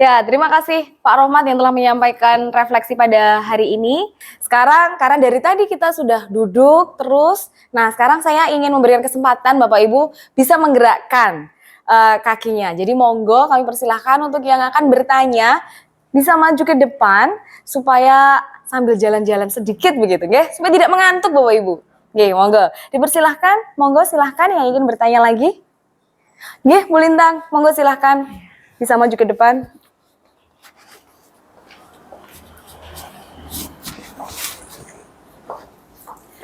Ya, terima kasih Pak Rohmat yang telah menyampaikan refleksi pada hari ini. Sekarang, karena dari tadi kita sudah duduk terus, nah sekarang saya ingin memberikan kesempatan Bapak Ibu bisa menggerakkan kakinya. Jadi monggo kami persilahkan untuk yang akan bertanya, bisa maju ke depan supaya sambil jalan-jalan sedikit begitu, nggih, supaya tidak mengantuk Bapak Ibu. Nggih, monggo. Dipersilahkan, monggo silahkan yang ingin bertanya lagi. Nggih, Bu Lintang, monggo silahkan bisa maju ke depan.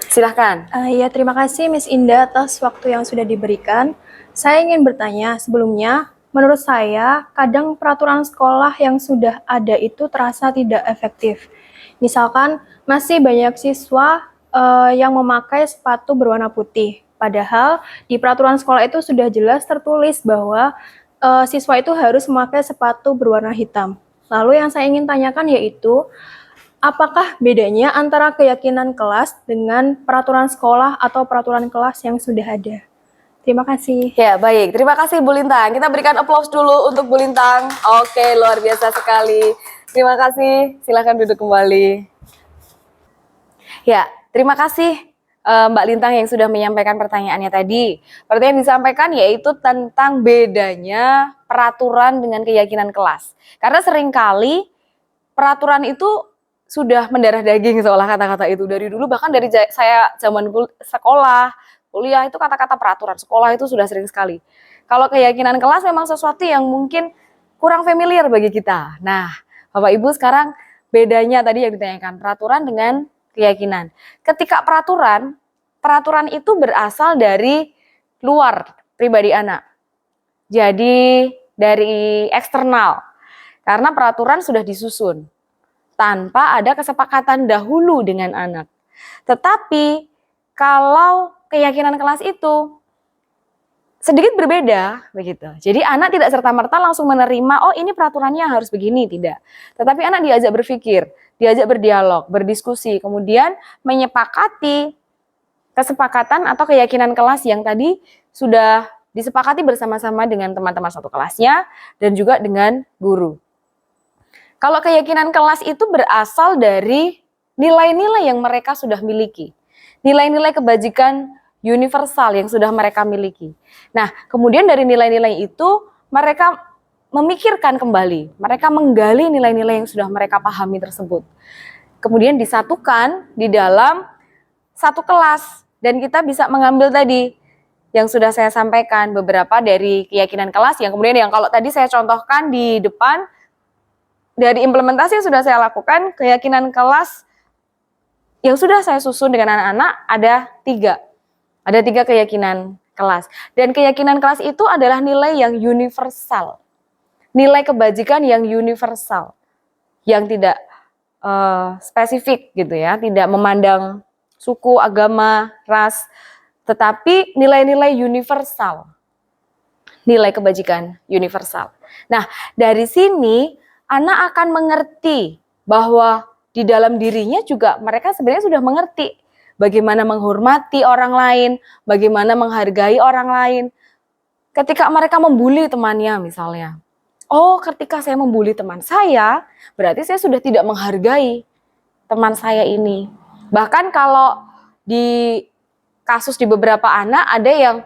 Silahkan. Ya, terima kasih Miss Indah atas waktu yang sudah diberikan. Saya ingin bertanya sebelumnya, menurut saya kadang peraturan sekolah yang sudah ada itu terasa tidak efektif. Misalkan masih banyak siswa yang memakai sepatu berwarna putih. Padahal di peraturan sekolah itu sudah jelas tertulis bahwa siswa itu harus memakai sepatu berwarna hitam. Lalu yang saya ingin tanyakan yaitu, apakah bedanya antara keyakinan kelas dengan peraturan sekolah atau peraturan kelas yang sudah ada? Terima kasih. Ya, baik. Terima kasih Bu Lintang. Kita berikan applause dulu untuk Bu Lintang. Oke, luar biasa sekali. Terima kasih. Silahkan duduk kembali. Ya, terima kasih Mbak Lintang yang sudah menyampaikan pertanyaannya tadi. Pertanyaan yang disampaikan yaitu tentang bedanya peraturan dengan keyakinan kelas. Karena seringkali peraturan itu sudah mendarah daging seolah kata-kata itu dari dulu, bahkan dari saya zaman sekolah, kuliah itu kata-kata peraturan sekolah itu sudah sering sekali. Kalau keyakinan kelas memang sesuatu yang mungkin kurang familiar bagi kita. Nah, Bapak Ibu sekarang bedanya tadi yang ditanyakan peraturan dengan keyakinan. Ketika peraturan itu berasal dari luar pribadi anak. Jadi dari eksternal. Karena peraturan sudah disusun tanpa ada kesepakatan dahulu dengan anak. Tetapi kalau keyakinan kelas itu sedikit berbeda begitu. Jadi anak tidak serta-merta langsung menerima, oh ini peraturannya harus begini, tidak. Tetapi anak diajak berpikir, diajak berdialog, berdiskusi, kemudian menyepakati kesepakatan atau keyakinan kelas yang tadi sudah disepakati bersama-sama dengan teman-teman satu kelasnya dan juga dengan guru. Kalau keyakinan kelas itu berasal dari nilai-nilai yang mereka sudah miliki. Nilai-nilai kebajikan universal yang sudah mereka miliki. Nah, kemudian dari nilai-nilai itu mereka memikirkan kembali, mereka menggali nilai-nilai yang sudah mereka pahami tersebut. Kemudian disatukan di dalam satu kelas dan kita bisa mengambil tadi yang sudah saya sampaikan beberapa dari keyakinan kelas yang kemudian yang kalau tadi saya contohkan di depan dari implementasi yang sudah saya lakukan, keyakinan kelas yang sudah saya susun dengan anak-anak ada 3. Ada 3 keyakinan kelas. Dan keyakinan kelas itu adalah nilai yang universal. Nilai kebajikan yang universal. Yang tidak spesifik gitu ya, tidak memandang suku, agama, ras, tetapi nilai-nilai universal. Nilai kebajikan universal. Nah, dari sini anak akan mengerti bahwa di dalam dirinya juga mereka sebenarnya sudah mengerti bagaimana menghormati orang lain, bagaimana menghargai orang lain. Ketika mereka membuli temannya misalnya, oh ketika saya membuli teman saya, berarti saya sudah tidak menghargai teman saya ini. Bahkan kalau di kasus di beberapa anak ada yang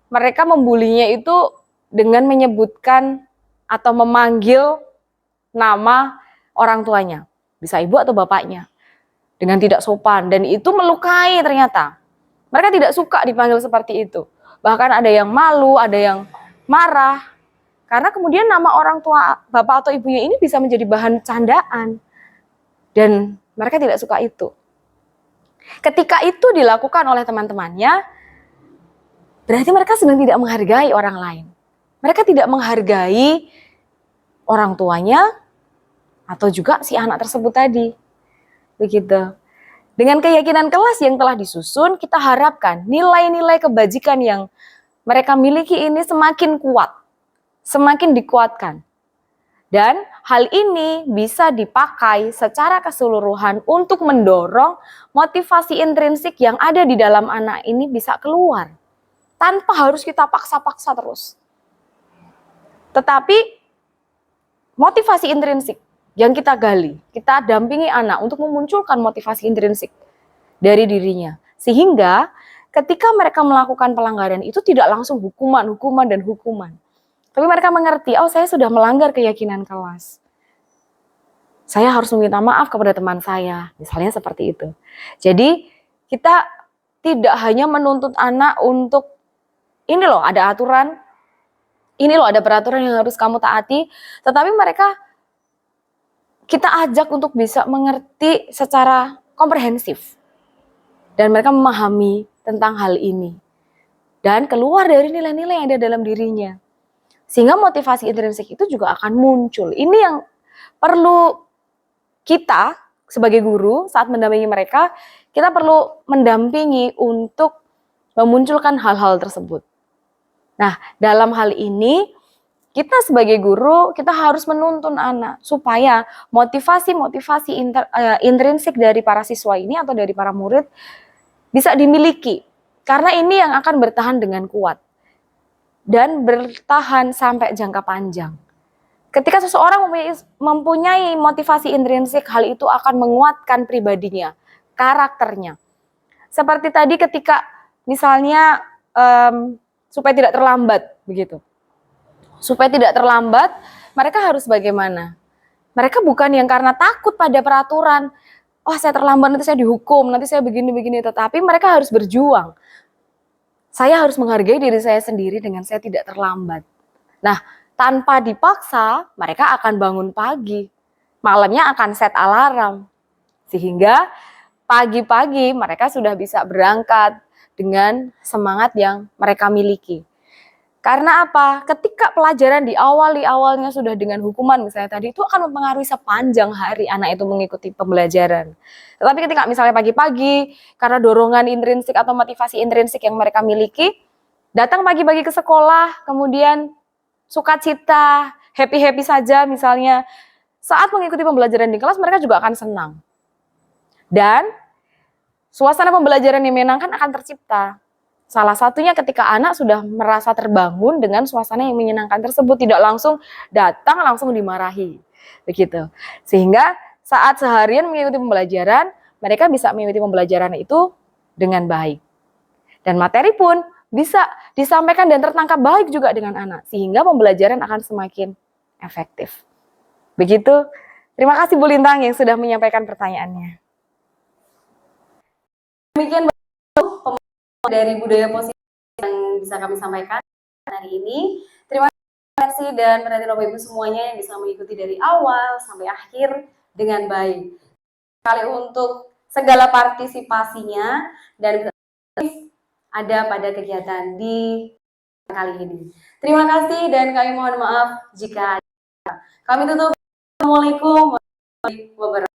mereka membulinya itu dengan menyebutkan atau memanggil nama orang tuanya, bisa ibu atau bapaknya, dengan tidak sopan, dan itu melukai ternyata. Mereka tidak suka dipanggil seperti itu. Bahkan ada yang malu, ada yang marah, karena kemudian nama orang tua bapak atau ibunya ini bisa menjadi bahan candaan. Dan mereka tidak suka itu. Ketika itu dilakukan oleh teman-temannya, berarti mereka sedang tidak menghargai orang lain. Mereka tidak menghargai orang tuanya, atau juga si anak tersebut tadi. Begitu. Dengan keyakinan kelas yang telah disusun, kita harapkan nilai-nilai kebajikan yang mereka miliki ini semakin kuat, semakin dikuatkan. Dan hal ini bisa dipakai secara keseluruhan untuk mendorong motivasi intrinsik yang ada di dalam anak ini bisa keluar. Tanpa harus kita paksa-paksa terus. Tetapi motivasi intrinsik yang kita gali, kita dampingi anak untuk memunculkan motivasi intrinsik dari dirinya. Sehingga ketika mereka melakukan pelanggaran itu tidak langsung hukuman. Tapi mereka mengerti, oh saya sudah melanggar keyakinan kelas. Saya harus meminta maaf kepada teman saya, misalnya seperti itu. Jadi kita tidak hanya menuntut anak untuk, ini loh ada aturan, ini loh ada peraturan yang harus kamu taati, tetapi mereka kita ajak untuk bisa mengerti secara komprehensif. Dan mereka memahami tentang hal ini. Dan keluar dari nilai-nilai yang ada dalam dirinya. Sehingga motivasi intrinsik itu juga akan muncul. Ini yang perlu kita sebagai guru saat mendampingi mereka, kita perlu mendampingi untuk memunculkan hal-hal tersebut. Nah, dalam hal ini kita sebagai guru, kita harus menuntun anak supaya motivasi-motivasi intrinsik dari para siswa ini atau dari para murid bisa dimiliki. Karena ini yang akan bertahan dengan kuat. Dan bertahan sampai jangka panjang. Ketika seseorang mempunyai motivasi intrinsik, hal itu akan menguatkan pribadinya, karakternya. Seperti tadi ketika misalnya supaya tidak terlambat, begitu. Supaya tidak terlambat, mereka harus bagaimana? Mereka bukan yang karena takut pada peraturan, oh saya terlambat nanti saya dihukum, nanti saya begini-begini, tetapi mereka harus berjuang. Saya harus menghargai diri saya sendiri dengan saya tidak terlambat. Nah, tanpa dipaksa, mereka akan bangun pagi. Malamnya akan set alarm. Sehingga pagi-pagi mereka sudah bisa berangkat dengan semangat yang mereka miliki. Karena apa? Ketika pelajaran di awalnya sudah dengan hukuman misalnya tadi, itu akan mempengaruhi sepanjang hari anak itu mengikuti pembelajaran. Tetapi ketika misalnya pagi-pagi, karena dorongan intrinsik atau motivasi intrinsik yang mereka miliki, datang pagi-pagi ke sekolah, kemudian sukacita, happy-happy saja misalnya, saat mengikuti pembelajaran di kelas mereka juga akan senang. Dan suasana pembelajaran yang menyenangkan akan tercipta. Salah satunya ketika anak sudah merasa terbangun dengan suasana yang menyenangkan tersebut, tidak langsung datang langsung dimarahi. Begitu. Sehingga saat seharian mengikuti pembelajaran, mereka bisa mengikuti pembelajaran itu dengan baik. Dan materi pun bisa disampaikan dan tertangkap baik juga dengan anak, sehingga pembelajaran akan semakin efektif. Begitu. Terima kasih Bu Lintang yang sudah menyampaikan pertanyaannya. Demikian dari budaya positif yang bisa kami sampaikan hari ini. Terima kasih dan perhatian Bapak Ibu semuanya yang bisa mengikuti dari awal sampai akhir dengan baik. Kali untuk segala partisipasinya dan ada pada kegiatan di kali ini. Terima kasih dan kami mohon maaf jika ada. Kami tutup. Assalamualaikum warahmatullahi wabarakatuh.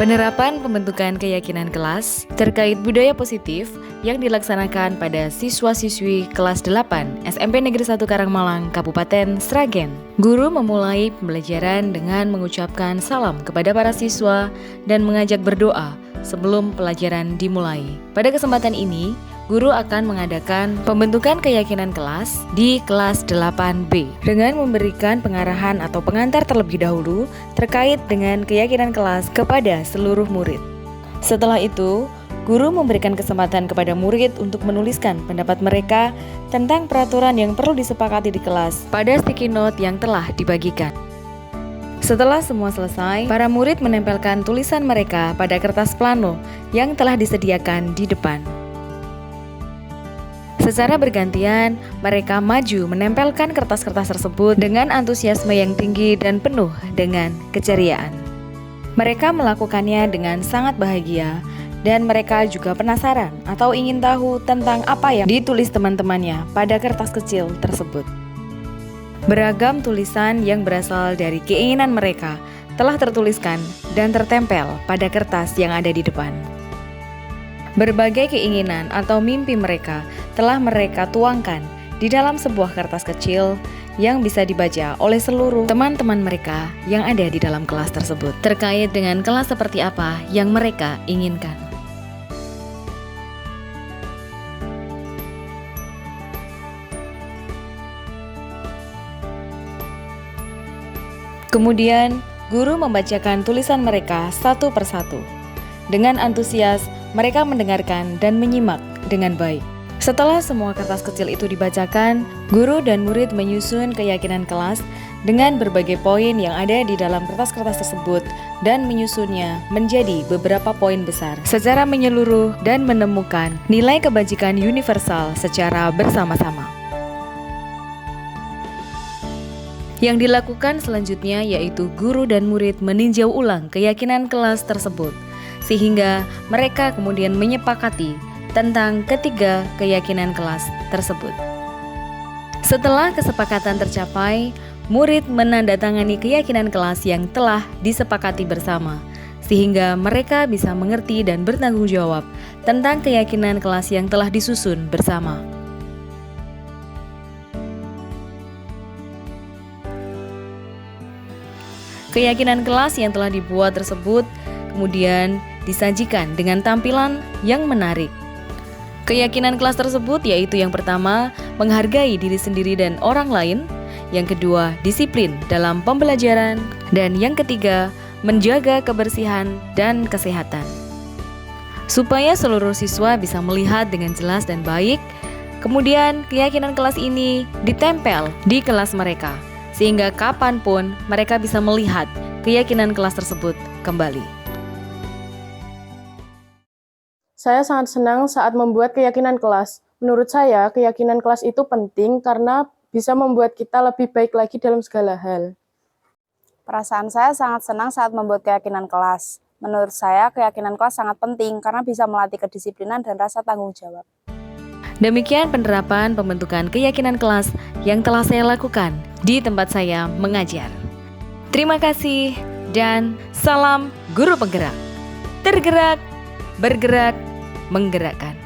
Penerapan pembentukan keyakinan kelas terkait budaya positif yang dilaksanakan pada siswa-siswi kelas 8 SMP Negeri 1 Karangmalang, Kabupaten Sragen. Guru memulai pembelajaran dengan mengucapkan salam kepada para siswa dan mengajak berdoa sebelum pelajaran dimulai. Pada kesempatan ini, guru akan mengadakan pembentukan keyakinan kelas di kelas 8B dengan memberikan pengarahan atau pengantar terlebih dahulu terkait dengan keyakinan kelas kepada seluruh murid. Setelah itu, guru memberikan kesempatan kepada murid untuk menuliskan pendapat mereka tentang peraturan yang perlu disepakati di kelas pada sticky note yang telah dibagikan. Setelah semua selesai, para murid menempelkan tulisan mereka pada kertas plano yang telah disediakan di depan. Secara bergantian, mereka maju menempelkan kertas-kertas tersebut dengan antusiasme yang tinggi dan penuh dengan keceriaan. Mereka melakukannya dengan sangat bahagia dan mereka juga penasaran atau ingin tahu tentang apa yang ditulis teman-temannya pada kertas kecil tersebut. Beragam tulisan yang berasal dari keinginan mereka telah tertuliskan dan tertempel pada kertas yang ada di depan. Berbagai keinginan atau mimpi mereka telah mereka tuangkan di dalam sebuah kertas kecil yang bisa dibaca oleh seluruh teman-teman mereka yang ada di dalam kelas tersebut, terkait dengan kelas seperti apa yang mereka inginkan. Kemudian, guru membacakan tulisan mereka satu persatu. Dengan antusias, mereka mendengarkan dan menyimak dengan baik. Setelah semua kertas kecil itu dibacakan, guru dan murid menyusun keyakinan kelas dengan berbagai poin yang ada di dalam kertas-kertas tersebut dan menyusunnya menjadi beberapa poin besar secara menyeluruh dan menemukan nilai kebajikan universal secara bersama-sama. Yang dilakukan selanjutnya yaitu guru dan murid meninjau ulang keyakinan kelas tersebut, sehingga mereka kemudian menyepakati tentang ketiga keyakinan kelas tersebut. Setelah kesepakatan tercapai, murid menandatangani keyakinan kelas yang telah disepakati bersama, sehingga mereka bisa mengerti dan bertanggung jawab tentang keyakinan kelas yang telah disusun bersama. Keyakinan kelas yang telah dibuat tersebut kemudian disajikan dengan tampilan yang menarik. Keyakinan kelas tersebut yaitu yang pertama, menghargai diri sendiri dan orang lain, yang kedua, disiplin dalam pembelajaran, dan yang ketiga, menjaga kebersihan dan kesehatan. Supaya seluruh siswa bisa melihat dengan jelas dan baik, kemudian keyakinan kelas ini ditempel di kelas mereka, sehingga kapanpun mereka bisa melihat keyakinan kelas tersebut kembali. Saya sangat senang saat membuat keyakinan kelas. Menurut saya, keyakinan kelas itu penting karena bisa membuat kita lebih baik lagi dalam segala hal. Perasaan saya sangat senang saat membuat keyakinan kelas. Menurut saya, keyakinan kelas sangat penting karena bisa melatih kedisiplinan dan rasa tanggung jawab. Demikian penerapan pembentukan keyakinan kelas yang telah saya lakukan di tempat saya mengajar. Terima kasih dan salam guru penggerak. Tergerak, bergerak, menggerakkan.